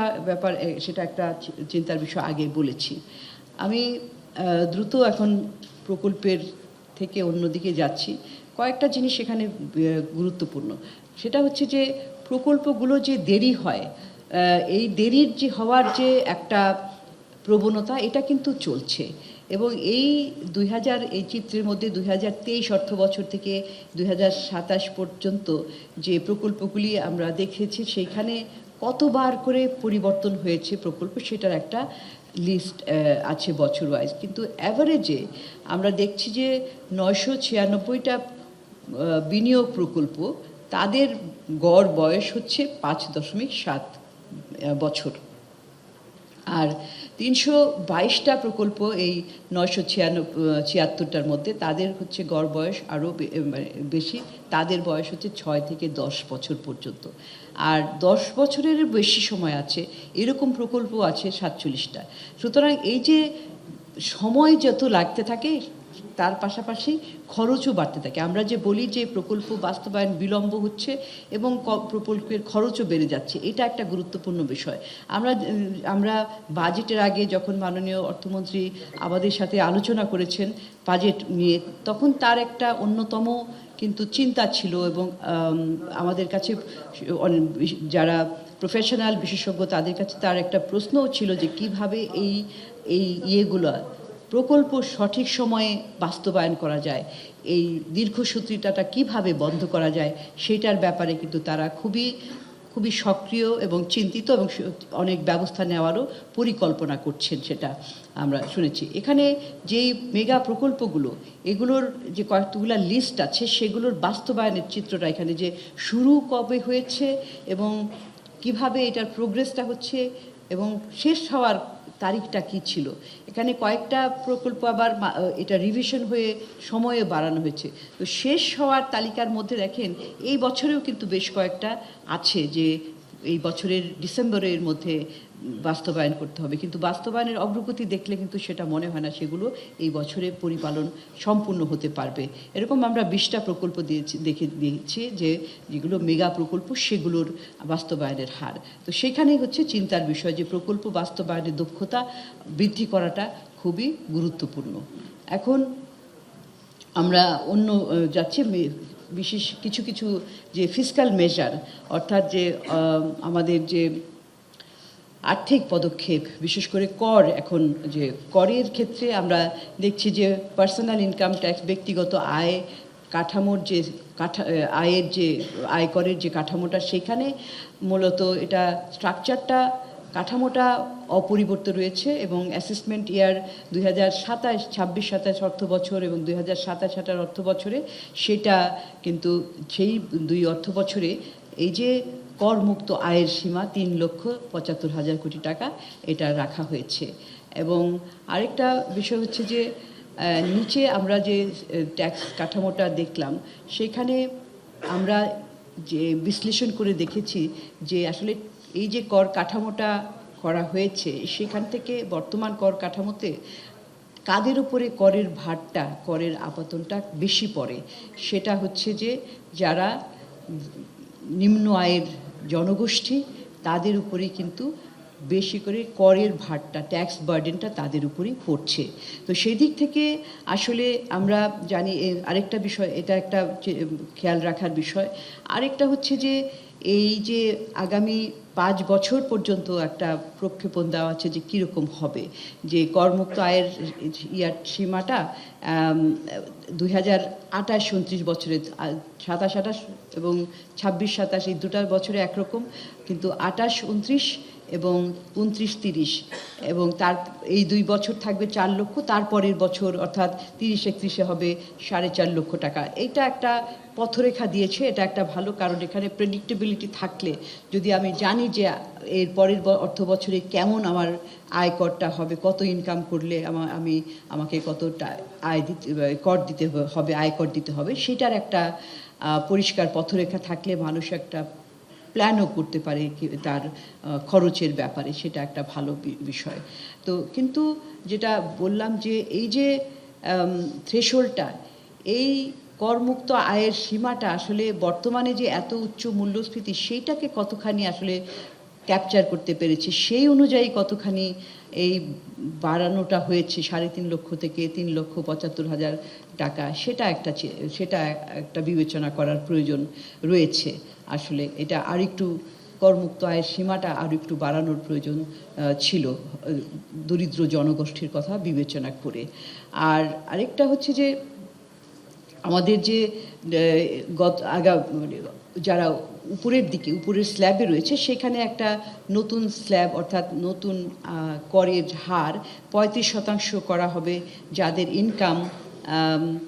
একটা চিন্তার বিষয়, আগে বলেছি। আমি দ্রুত এখন প্রকল্পের থেকে অন্যদিকে যাচ্ছি। কয়েকটা জিনিস এখানে গুরুত্বপূর্ণ, সেটা হচ্ছে যে প্রকল্পগুলো যে দেরি হয়, এই দেরির যে হওয়ার যে একটা প্রবণতা, এটা কিন্তু চলছে। এবং এই চিত্রের মধ্যে 2023 অর্থ বছর থেকে 2027 পর্যন্ত যে প্রকল্পগুলি আমরা দেখেছি, সেইখানে কতবার করে পরিবর্তন হয়েছে প্রকল্প, সেটার একটা লিস্ট আছে বছর ওয়াইজ। কিন্তু অ্যাভারেজে আমরা দেখছি যে 996টা বিনিয়োগ প্রকল্প, তাদের গড় বয়স হচ্ছে 5.7 বছর। আর 322টা প্রকল্প এই 976টার মধ্যে, তাদের হচ্ছে গড় বয়স আরও বেশি, তাদের বয়স হচ্ছে 6 থেকে 10 বছর পর্যন্ত। আর 10 বছরের বেশি সময় আছে এরকম প্রকল্প আছে 47টা। সুতরাং এই যে সময় যত লাগতে থাকে তার পাশাপাশি খরচও বাড়তে থাকে। আমরা যে বলি যে প্রকল্প বাস্তবায়ন বিলম্ব হচ্ছে এবং প্রকল্পের খরচও বেড়ে যাচ্ছে, এটা একটা গুরুত্বপূর্ণ বিষয়। আমরা বাজেটের আগে যখন মাননীয় অর্থমন্ত্রী আমাদের সাথে আলোচনা করেছেন বাজেট নিয়ে, তখন তার একটা অন্যতম কিন্তু চিন্তা ছিল এবং আমাদের কাছে যারা প্রফেশনাল বিশেষজ্ঞ তাদের কাছে তার একটা প্রশ্নও ছিল যে কিভাবে এই ইয়েগুলো প্রকল্প সঠিক সময়ে বাস্তবায়ন করা যায়, এই দীর্ঘসূত্রিতাটা কিভাবে বন্ধ করা যায়, সেটার ব্যাপারে কিন্তু তারা খুবই সক্রিয় এবং চিন্তিত এবং অনেক ব্যবস্থা নেওয়ারও পরিকল্পনা করছেন, সেটা আমরা শুনেছি। এখানে যেই মেগা প্রকল্পগুলো, এগুলোর যে কয়েকগুলা লিস্ট আছে, সেগুলোর বাস্তবায়নের চিত্রটা এখানে যে শুরু কবে হয়েছে এবং কিভাবে এটার প্রোগ্রেসটা হচ্ছে এবং শেষ হওয়ার তারিখটা কি ছিল। এখানে কয়েকটা প্রকল্প আবার এটা রিভিশন হয়ে সময়ে বাড়ানো হয়েছে। তো শেষ হওয়ার তালিকার মধ্যে দেখেন এই বছরেও কিন্তু বেশ কয়েকটা আছে যে এই বছরের ডিসেম্বরের মধ্যে বাস্তবায়ন করতে হবে, কিন্তু বাস্তবায়নের অগ্রগতি দেখলে কিন্তু সেটা মনে হয় না সেগুলো এই বছরে পরিপালন সম্পূর্ণ হতে পারবে। এরকম আমরা 20টা প্রকল্প দিয়েছি যেগুলো মেগা প্রকল্প, সেগুলোর বাস্তবায়নের হার। তো সেখানেই হচ্ছে চিন্তার বিষয় যে প্রকল্প বাস্তবায়নের দক্ষতা বৃদ্ধি করাটা খুবই গুরুত্বপূর্ণ। এখন আমরা অন্য যাচ্ছি বিশেষ কিছু যে ফিসক্যাল মেজার, অর্থাৎ যে আমাদের যে আর্থিক পদক্ষেপ, বিশেষ করে কর, এখন যে করের ক্ষেত্রে আমরা দেখছি যে পার্সোনাল ইনকাম ট্যাক্স, ব্যক্তিগত আয় কাঠামোর যে আয়করের যে কাঠামোটা, সেখানে মূলত এটা স্ট্রাকচারটা কাঠামোটা অপরিবর্তিত রয়েছে এবং অ্যাসেসমেন্ট ইয়ার 2026-27 অর্থ বছর এবং 2027-28 অর্থ বছরে সেটা কিন্তু সেই 2 অর্থ বছরে এই যে করমুক্ত আয়ের সীমা 3,75,000 কোটি টাকা এটা রাখা হয়েছে। এবং আরেকটা বিষয় হচ্ছে যে নিচে আমরা যে ট্যাক্স কাঠামোটা দেখলাম, সেখানে আমরা যে বিশ্লেষণ করে দেখেছি যে আসলে এই যে কর কাঠামোটা করা হয়েছে, সেখান থেকে বর্তমান কর কাঠামোতে কাদের উপরে করের ভারটা, করের আপাতনটা বেশি পড়ে, সেটা হচ্ছে যে যারা নিম্ন আয়ের জনগোষ্ঠী, তাদের উপরেই কিন্তু বেশি করে করের ভারটা, ট্যাক্স বার্ডেনটা তাদের উপরেই পড়ছে। তো সেই দিক থেকে আসলে আমরা জানি আরেকটা বিষয়, এটা একটা খেয়াল রাখার বিষয়। আরেকটা হচ্ছে যে এই যে আগামী 5 বছর পর্যন্ত একটা প্রক্ষেপণ দেওয়া আছে যে কীরকম হবে, যে করমুক্ত আয়ের সীমাটা 2028-29 বছরে 27-28 এবং 26-27 এই দুটা বছরে একরকম, কিন্তু 28-29 এবং 29-30 এবং তার এই 2 বছর থাকবে 4 লক্ষ, তারপরের বছর অর্থাৎ 30-31-এ হবে 4.5 লক্ষ টাকা। এইটা একটা পথরেখা দিয়েছে, এটা একটা ভালো, কারণ এখানে প্রেডিক্টেবিলিটি থাকলে, যদি আমি জানি যে এর পরের অর্থ বছরে কেমন আমার আয়করটা হবে, কত ইনকাম করলে আমাকে কতটা কর দিতে হবে, আয়কর দিতে হবে, সেটার একটা পরিষ্কার পথরেখা থাকলে মানুষ একটা প্ল্যানও করতে পারে তার খরচের ব্যাপারে, সেটা একটা ভালো বিষয়। তো কিন্তু যেটা বললাম যে এই যে থ্রেশহোল্ডটা, এই করমুক্ত আয়ের সীমাটা আসলে বর্তমানে যে এত উচ্চ মূল্যস্ফীতি, সেইটাকে কতখানি আসলে ক্যাপচার করতে পেরেছে, সেই অনুযায়ী কতখানি এই বাড়ানোটা হয়েছে 3.5 লক্ষ থেকে 3,75,000 টাকা, সেটা একটা বিবেচনা করার প্রয়োজন রয়েছে। আসলে এটা আরেকটু করমুক্ত আয়ের সীমাটা আরও একটু বাড়ানোর প্রয়োজন ছিল দরিদ্র জনগোষ্ঠীর কথা বিবেচনা করে। আর আরেকটা হচ্ছে যে আমাদের যে যারা উপরের স্ল্যাবে রয়েছে, সেখানে একটা নতুন স্ল্যাব, অর্থাৎ নতুন করের হার 35% করা হবে যাদের ইনকাম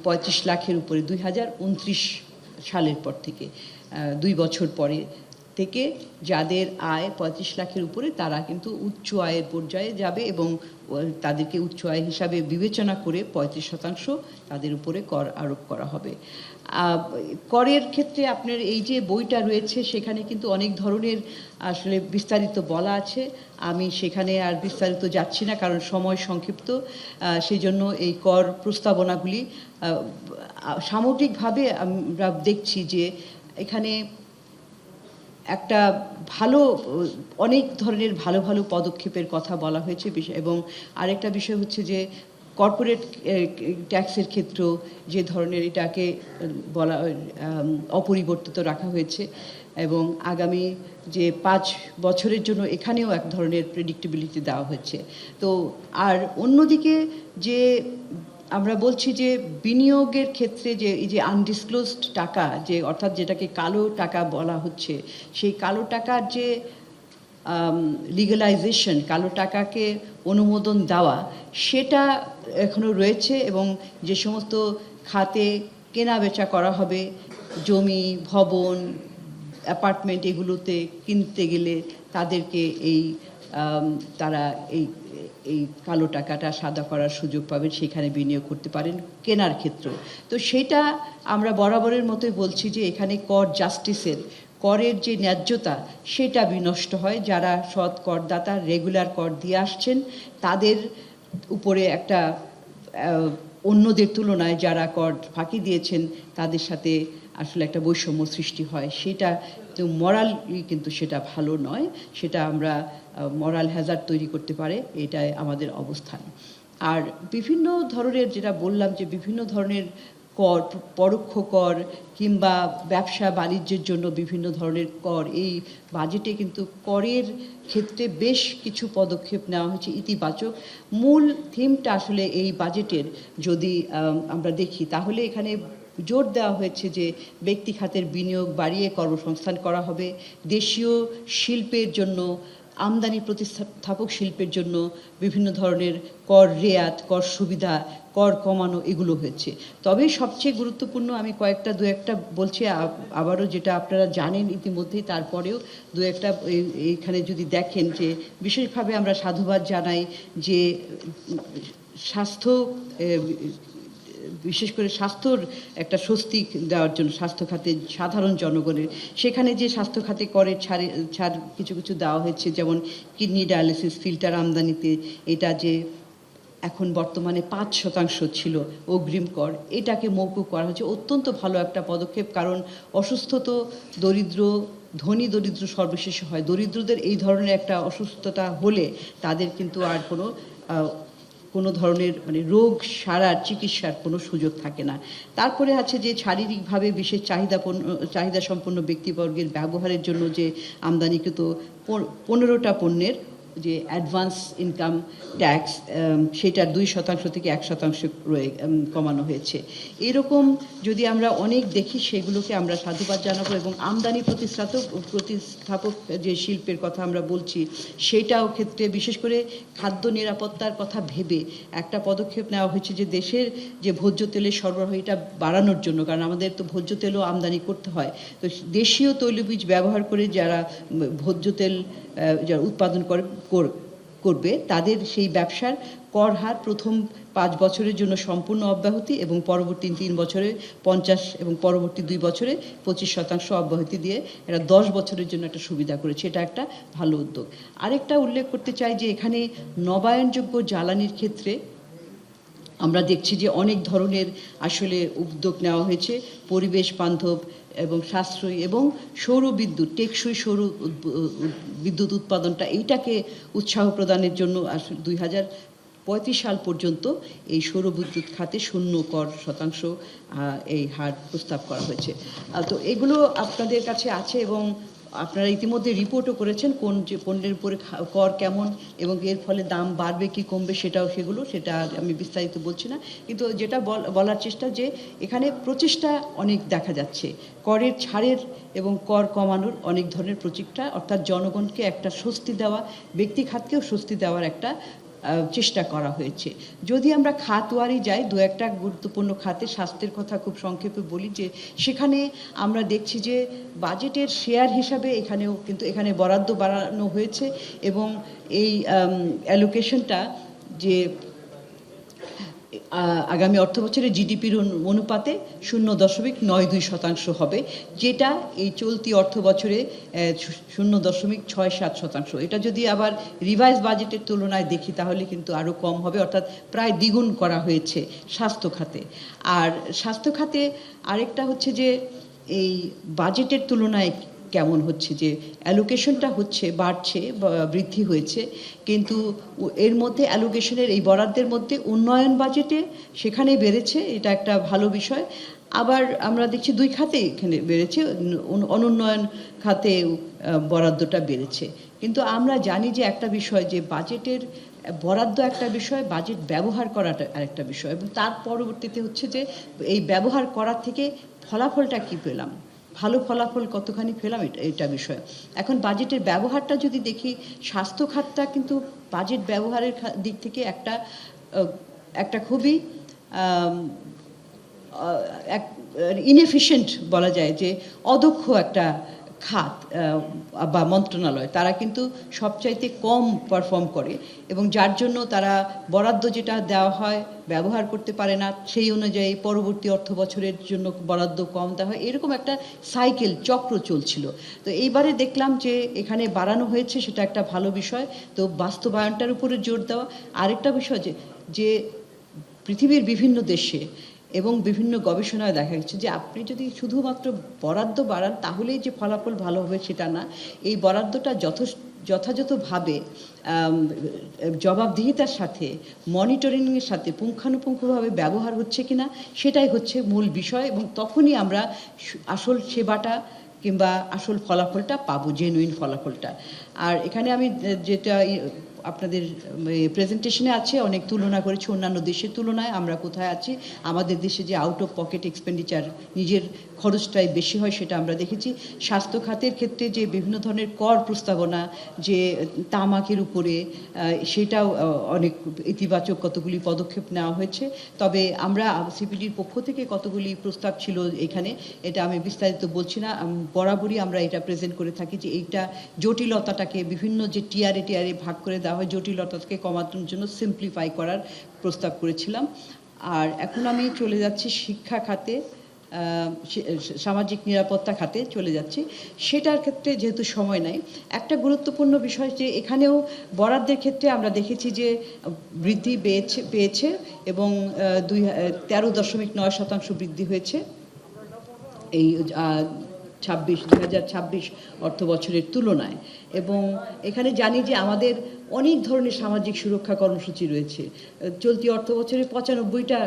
35 লাখের উপরে 2029 সালের পর থেকে, 2 বছর পরে থেকে যাদের আয় 35 লাখের উপরে তারা কিন্তু উচ্চ আয়ের পর্যায়ে যাবে এবং তাদেরকে উচ্চ আয় হিসাবে বিবেচনা করে 35% তাদের উপরে কর আরোপ করা হবে। করের ক্ষেত্রে আপনার এই যে বইটা রয়েছে সেখানে কিন্তু অনেক ধরনের আসলে বিস্তারিত বলা আছে, আমি সেখানে আর বিস্তারিত যাচ্ছি না কারণ সময় সংক্ষিপ্ত। সেই জন্য এই কর প্রস্তাবনাগুলি সামগ্রিকভাবে আমরা দেখছি যে এখানে একটা ভালো অনেক ধরনের ভালো ভালো পদক্ষেপের কথা বলা হয়েছে এবং আরেকটা বিষয় হচ্ছে যে কর্পোরেট ট্যাক্সের ক্ষেত্রেও যে ধরনের এটাকে বলা অপরিবর্তিত রাখা হয়েছে এবং আগামী যে 5 বছরের জন্য এখানেও এক ধরনের প্রেডিক্টেবিলিটি দেওয়া হয়েছে। তো আর অন্যদিকে যে আমরা বলছি যে বিনিয়োগের ক্ষেত্রে যে এই যে আনডিসক্লোজড টাকা, যে অর্থাৎ যেটাকে কালো টাকা বলা হচ্ছে, সেই কালো টাকার যে লিগালাইজেশন, কালো টাকাকে অনুমোদন দেওয়া, সেটা এখনও রয়েছে এবং যে সমস্ত খাতে কেনা বেচা করা হবে, জমি, ভবন, অ্যাপার্টমেন্ট, এগুলোতে কিনতে গেলে তাদেরকে তারা এই কালো টাকাটা সাদা করার সুযোগ পাবেন, সেখানে বিনিয়োগ করতে পারেন কেনার ক্ষেত্রে। তো সেটা আমরা বরাবরের মতোই বলছি যে এখানে কর জাস্টিসের, করের যে ন্যায্যতা সেটা বিনষ্ট হয়। যারা সৎ করদাতা, রেগুলার কর দিয়ে আসছেন, তাদের উপরে একটা অন্যদের তুলনায় যারা কর ফাঁকি দিয়েছেন তাদের সাথে আসলে একটা বৈষম্য সৃষ্টি হয়। সেটা তো মরালি কিন্তু সেটা ভালো নয়, সেটা আমরা মরাল হ্যাজার্ড তৈরি করতে পারে, এটাই আমাদের অবস্থান। আর বিভিন্ন ধরনের, যেটা বললাম যে বিভিন্ন ধরনের কর, পরোক্ষ কর কিংবা ব্যবসা বাণিজ্যের জন্য বিভিন্ন ধরনের কর, এই বাজেটে কিন্তু করের ক্ষেত্রে বেশ কিছু পদক্ষেপ নেওয়া হয়েছে ইতিবাচক। মূল থিমটা আসলে এই বাজেটের যদি আমরা দেখি তাহলে এখানে জোর দেওয়া হয়েছে যে ব্যক্তি খাতের বিনিয়োগ বাড়িয়ে কর্মসংস্থান করা হবে, দেশীয় শিল্পের জন্য, আমদানি প্রতিস্থাপক শিল্পের জন্য বিভিন্ন ধরনের কর রেয়াত, কর সুবিধা, কর কমানো, এগুলো হয়েছে। তবে সবচেয়ে গুরুত্বপূর্ণ, আমি দু একটা বলছি আবারও, যেটা আপনারা জানেন ইতিমধ্যেই, তারপরেও দু একটা এইখানে যদি দেখেন যে বিশেষভাবে আমরা সাধুবাদ জানাই যে স্বাস্থ্য, বিশেষ করে স্বাস্থ্যর একটা স্বস্তি দেওয়ার জন্য স্বাস্থ্য খাতে সাধারণ জনগণের, সেখানে যে স্বাস্থ্য খাতে করের ছাড় কিছু কিছু দেওয়া হয়েছে, যেমন কিডনি ডায়ালিসিস, ফিল্টার আমদানিতে এটা যে এখন বর্তমানে 5% ছিল অগ্রিম কর, এটাকে মওকুফ করা হয়েছে। অত্যন্ত ভালো একটা পদক্ষেপ, কারণ অসুস্থ তো ধনী দরিদ্র সর্বশেষে হয়। দরিদ্রদের এই ধরনের একটা অসুস্থতা হলে তাদের কিন্তু আর কোনো ধরনের রোগ সারার, চিকিৎসার কোনো সুযোগ থাকে না। তারপরে আছে যে শারীরিকভাবে বিশেষ চাহিদা সম্পন্ন ব্যক্তিবর্গের ব্যবহারের জন্য যে আমদানিকৃত 15টা পণ্যের যে অ্যাডভান্স ইনকাম ট্যাক্স, সেটা 2% থেকে 1% কমানো হয়েছে। এরকম যদি আমরা অনেক দেখি, সেগুলোকে আমরা সাধুবাদ জানাবো। এবং আমদানি প্রতিস্থাপক যে শিল্পের কথা আমরা বলছি, সেটাও ক্ষেত্রে বিশেষ করে খাদ্য নিরাপত্তার কথা ভেবে একটা পদক্ষেপ নেওয়া হয়েছে যে দেশের যে ভোজ্য তেলের সরবরাহ, এটা বাড়ানোর জন্য, কারণ আমাদের তো ভোজ্য তেলও আমদানি করতে হয়। তো দেশীয় তৈলবীজ ব্যবহার করে যারা ভোজ্য তেল যারা উৎপাদন করবে, তাদের সেই ব্যবসার কর হার প্রথম 5 বছরের জন্য সম্পূর্ণ অব্যাহতি এবং পরবর্তী 3 বছরে 50 এবং পরবর্তী 2 বছরে 25% অব্যাহতি দিয়ে এরা 10 বছরের জন্য একটা সুবিধা করেছে। এটা একটা ভালো উদ্যোগ। আরেকটা উল্লেখ করতে চাই যে এখানে নবায়নযোগ্য জ্বালানির ক্ষেত্রে আমরা দেখছি যে অনেক ধরনের আসলে উদ্যোগ নেওয়া হয়েছে, পরিবেশ বান্ধব এবং সাশ্রয়ী এবং সৌর বিদ্যুৎ, টেকসই সৌর বিদ্যুৎ উৎপাদনটা, এইটাকে উৎসাহ প্রদানের জন্য 2035 সাল পর্যন্ত এই সৌর বিদ্যুৎ খাতে 0% এই হার প্রস্তাব করা হয়েছে। তো এগুলো আপনাদের কাছে আছে এবং আপনারা ইতিমধ্যে রিপোর্টও করেছেন কোন যে পণ্যের উপরে কর কেমন এবং এর ফলে দাম বাড়বে কি কমবে, সেটা আমি বিস্তারিত বলছি না। কিন্তু যেটা বলার চেষ্টা, যে এখানে প্রচেষ্টা অনেক দেখা যাচ্ছে, করের ছাড়ের এবং কর কমানোর অনেক ধরনের প্রচেষ্টা, অর্থাৎ জনগণকে একটা স্বস্তি দেওয়া, ব্যক্তি খাতকেও স্বস্তি দেওয়ার একটা চেষ্টা করা হয়েছে। যদি আমরা খাতওয়ারি যাই, দু একটা গুরুত্বপূর্ণ খাতে, স্বাস্থ্যের কথা খুব সংক্ষেপে বলি, যে সেখানে আমরা দেখছি যে বাজেটের শেয়ার হিসাবে এখানেও কিন্তু এখানে বরাদ্দ বাড়ানো হয়েছে এবং এই অ্যালোকেশনটা যে আগামী অর্থবছরে জিডিপির অনুপাতে 0.92% হবে, যেটা এই চলতি অর্থবছরে 0.67%। এটা যদি আবার রিভাইজ বাজেটের তুলনায় দেখি তাহলে কিন্তু আরও কম হবে, অর্থাৎ প্রায় দ্বিগুণ করা হয়েছে স্বাস্থ্য খাতে। আর স্বাস্থ্য খাতে আরেকটা হচ্ছে যে এই বাজেটের তুলনায় কেমন হচ্ছে, যে অ্যালোকেশনটা হচ্ছে বাড়ছে, বৃদ্ধি হয়েছে, কিন্তু এর মধ্যে অ্যালোকেশনের এই বরাদ্দের মধ্যে উন্নয়ন বাজেটে সেখানে বেড়েছে, এটা একটা ভালো বিষয়। আবার আমরা দেখছি দুই খাতে এখানে বেড়েছে, অনুন্নয়ন খাতে বরাদ্দটা বেড়েছে। কিন্তু আমরা জানি যে একটা বিষয়, যে বাজেটের বরাদ্দ একটা বিষয়, বাজেট ব্যবহার করাটা আরেকটা বিষয়, এবং তার পরবর্তীতে হচ্ছে যে এই ব্যবহার করার থেকে ফলাফলটা কি পেলাম, ভালো ফলাফল কতখানি পেলাম, এটা বিষয়। এখন বাজেটের ব্যবহারটা যদি দেখি, স্বাস্থ্য খাতটা কিন্তু বাজেট ব্যবহারের দিক থেকে একটা খুবই ইনএফিশিয়েন্ট বলা যায়, যে অদক্ষ একটা খাত বা মন্ত্রণালয়। তারা কিন্তু সবচাইতে কম পারফর্ম করে এবং যার জন্য তারা বরাদ্দ যেটা দেওয়া হয় ব্যবহার করতে পারে না, সেই অনুযায়ী পরবর্তী অর্থ বছরের জন্য বরাদ্দ কম দেওয়া হয়, এরকম একটা সাইকেল চক্র চলছিল। তো এইবারে দেখলাম যে এখানে বাড়ানো হয়েছে, সেটা একটা ভালো বিষয়। তো বাস্তবায়নটার উপরে জোর দেওয়া। আরেকটা বিষয় যে পৃথিবীর বিভিন্ন দেশে এবং বিভিন্ন গবেষণায় দেখা গেছে যে আপনি যদি শুধুমাত্র বরাদ্দ বাড়ান তাহলেই যে ফলাফল ভালো হবে সেটা না। এই বরাদ্দটা যথাযথভাবে জবাবদিহিতার সাথে, মনিটরিংয়ের সাথে পুঙ্খানুপুঙ্খভাবে ব্যবহার হচ্ছে কিনা সেটাই হচ্ছে মূল বিষয়, এবং তখনই আমরা আসল সেবাটা কিংবা আসল ফলাফলটা পাবো, জেনুইন ফলাফলটা। আর এখানে আমি যেটা আপনাদের প্রেজেন্টেশনে আছে, অনেক তুলনা করেছি অন্যান্য দেশের তুলনায় আমরা কোথায় আছি। আমাদের দেশে যে আউট অফ পকেট এক্সপেন্ডিচার, নিজের খরচটাই বেশি হয়, সেটা আমরা দেখেছি। স্বাস্থ্য খাতের ক্ষেত্রে যে বিভিন্ন ধরনের কর প্রস্তাবনা, যে তামাকের উপরে, সেটাও অনেক ইতিবাচক কতগুলি পদক্ষেপ নেওয়া হয়েছে। তবে আমরা সিপিডির পক্ষ থেকে কতগুলি প্রস্তাব ছিল এখানে, এটা আমি বিস্তারিত বলছি না। বরাবরই আমরা এটা প্রেজেন্ট করে থাকি যে এইটা জটিলতাটাকে বিভিন্ন যে টিআরএ ভাগ করে দেওয়া হয়, জটিলতাকে কমানোর জন্য সিম্পলিফাই করার প্রস্তাব করেছিলাম। আর এখন আমি চলে যাচ্ছি শিক্ষা খাতে, সামাজিক নিরাপত্তা খাতে চলে যাচ্ছি। সেটার ক্ষেত্রে যেহেতু সময় নাই, একটা গুরুত্বপূর্ণ বিষয় যে এখানেও বরাদ্দের ক্ষেত্রে আমরা দেখেছি যে বৃদ্ধি পেয়েছে এবং 13.9% বৃদ্ধি হয়েছে এই 2026 অর্থ বছরের তুলনায়। এবং এখানে জানি যে আমাদের অনেক ধরনের সামাজিক সুরক্ষা কর্মসূচি রয়েছে। চলতি অর্থ বছরে 95টা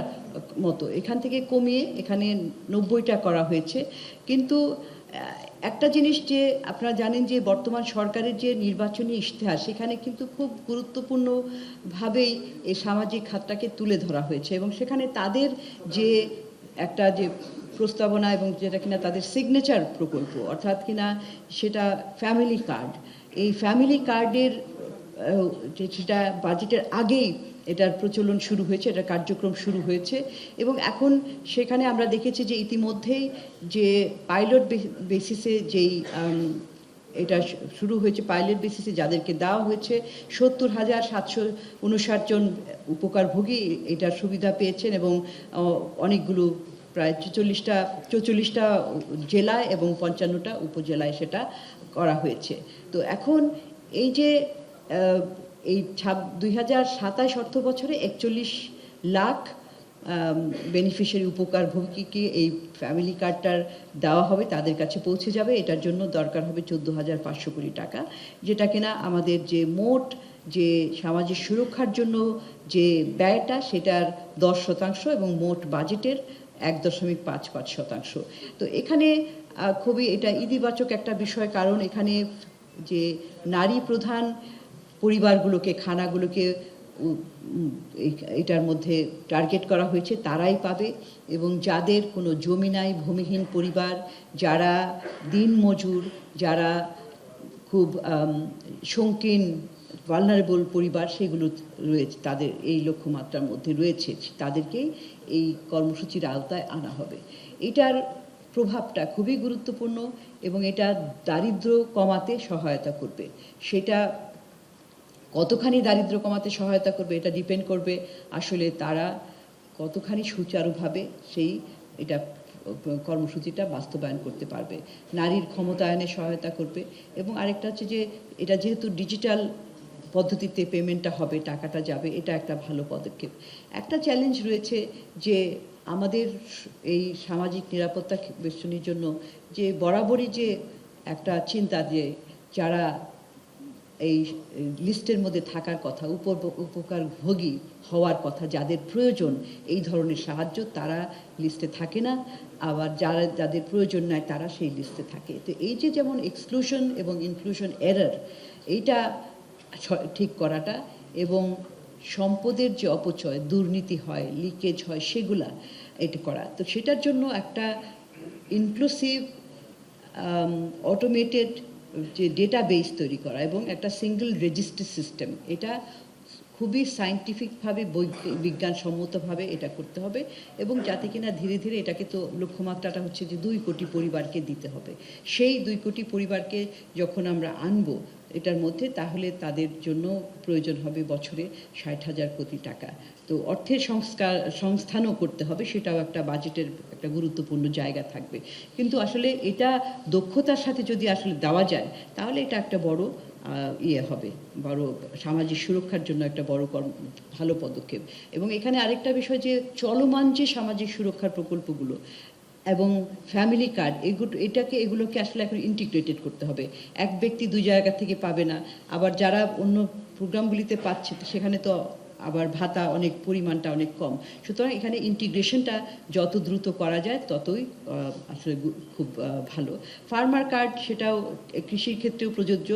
মতো, এখান থেকে কমিয়ে এখানে 90টা করা হয়েছে। কিন্তু একটা জিনিস যে আপনারা জানেন যে বর্তমান সরকারের যে নির্বাচনী ইশতেহার, সেখানে কিন্তু খুব গুরুত্বপূর্ণভাবেই এই সামাজিক খাতটাকে তুলে ধরা হয়েছে, এবং সেখানে তাদের যে একটা যে প্রস্তাবনা এবং যেটা কিনা তাদের সিগনেচার প্রকল্প, অর্থাৎ কিনা সেটা ফ্যামিলি কার্ড, এই ফ্যামিলি কার্ডের সেটা বাজেটের আগেই এটার প্রচলন শুরু হয়েছে, এটার কার্যক্রম শুরু হয়েছে। এবং এখন সেখানে আমরা দেখেছি যে ইতিমধ্যেই যে পাইলট বেসিসে যেই এটা শুরু হয়েছে, পাইলট বেসিসে যাদেরকে দেওয়া হয়েছে 70,759 জন উপকারভোগী এটার সুবিধা পেয়েছেন, এবং অনেকগুলো প্রায় 44টা জেলায় এবং 55টা উপজেলায় সেটা করা হয়েছে। তো এখন এই যে এই 2027 অর্থ বছরে 41 লাখ বেনিফিশিয়ারি উপকারভোগীকে এই ফ্যামিলি কার্ডটার দেওয়া হবে, তাদের কাছে পৌঁছে যাবে। এটার জন্য দরকার হবে 14,500 কোটি টাকা, যেটা কিনা আমাদের যে মোট যে সামাজিক সুরক্ষার জন্য যে ব্যয়টা, সেটার 10% এবং মোট বাজেটের 1.55%। তো এখানে খুবই এটা ইতিবাচক একটা বিষয়, কারণ এখানে যে নারী প্রধান পরিবারগুলোকে, খানাগুলোকে এটার মধ্যে টার্গেট করা হয়েছে, তারাই পাবে। এবং যাদের কোনো জমি নাই, ভূমিহীন পরিবার, যারা দিনমজুর, যারা খুব সংকীর্ণ ভালনারেবল পরিবার সেগুলো রয়েছে, তাদের এই লক্ষ্যমাত্রার মধ্যে রয়েছে, তাদেরকেই এই কর্মসূচির আওতায় আনা হবে। এটার প্রভাবটা খুবই গুরুত্বপূর্ণ এবং এটা দারিদ্র্য কমাতে সহায়তা করবে। সেটা কতখানি দারিদ্র্য কমাতে সহায়তা করবে এটা ডিপেন্ড করবে আসলে তারা কতখানি সুচারুভাবে এটা কর্মসূচিটা বাস্তবায়ন করতে পারবে। নারীর ক্ষমতায়নে সহায়তা করবে এবং আরেকটা হচ্ছে যে এটা যেহেতু ডিজিটাল পদ্ধতিতে পেমেন্টটা হবে, টাকাটা যাবে, এটা একটা ভালো পদক্ষেপ। একটা চ্যালেঞ্জ রয়েছে যে আমাদের এই সামাজিক নিরাপত্তা বেষ্টনীর জন্য যে বরাবরই যে একটা চিন্তা যে যারা এই লিস্টের মধ্যে থাকার কথা, উপকারভোগী হওয়ার কথা, যাদের প্রয়োজন এই ধরনের সাহায্য, তারা লিস্টে থাকে না, আবার যাদের প্রয়োজন নাই তারা সেই লিস্টে থাকে। তো এই যে যেমন এক্সক্লুশন এবং ইনক্লুশন এরর, এইটা ঠিক করাটা এবং সম্পদের যে অপচয়, দুর্নীতি হয়, লিকেজ হয়, সেগুলা এটা করা, তো সেটার জন্য একটা ইনক্লুসিভ অটোমেটেড যে ডেটাবেস তৈরি করা এবং একটা সিঙ্গল রেজিস্ট্রি সিস্টেম, এটা খুবই সায়েন্টিফিকভাবে বিজ্ঞানসম্মতভাবে এটা করতে হবে এবং যাতে কিনা ধীরে ধীরে এটাকে, তো লক্ষ্যমাত্রাটা হচ্ছে যে 2 কোটি পরিবারকে দিতে হবে। সেই 2 কোটি পরিবারকে যখন আমরা আনবো এটার মধ্যে, তাহলে তাদের জন্য প্রয়োজন হবে বছরে 60,000 কোটি টাকা। তো অর্থের সংস্থানও করতে হবে, সেটাও একটা বাজেটের একটা গুরুত্বপূর্ণ জায়গা থাকবে। কিন্তু আসলে এটা দক্ষতার সাথে যদি আসলে দেওয়া যায় তাহলে এটা একটা বড় হবে, বড় সামাজিক সুরক্ষার জন্য একটা বড় ভালো পদক্ষেপ। এবং এখানে আরেকটা বিষয় যে চলমান যে সামাজিক সুরক্ষার প্রকল্পগুলো এবং ফ্যামিলি কার্ড, এগুলোকে আসলে এখন ইন্টিগ্রেটেড করতে হবে। এক ব্যক্তি 2 জায়গা থেকে পাবে না, আবার যারা অন্য প্রোগ্রামগুলিতে পাচ্ছে সেখানে তো আবার ভাতা অনেক পরিমাণটা অনেক কম। সুতরাং এখানে ইন্টিগ্রেশনটা যত দ্রুত করা যায় ততই আসলে খুব ভালো। ফার্মার কার্ড, সেটাও কৃষির ক্ষেত্রেও প্রযোজ্য,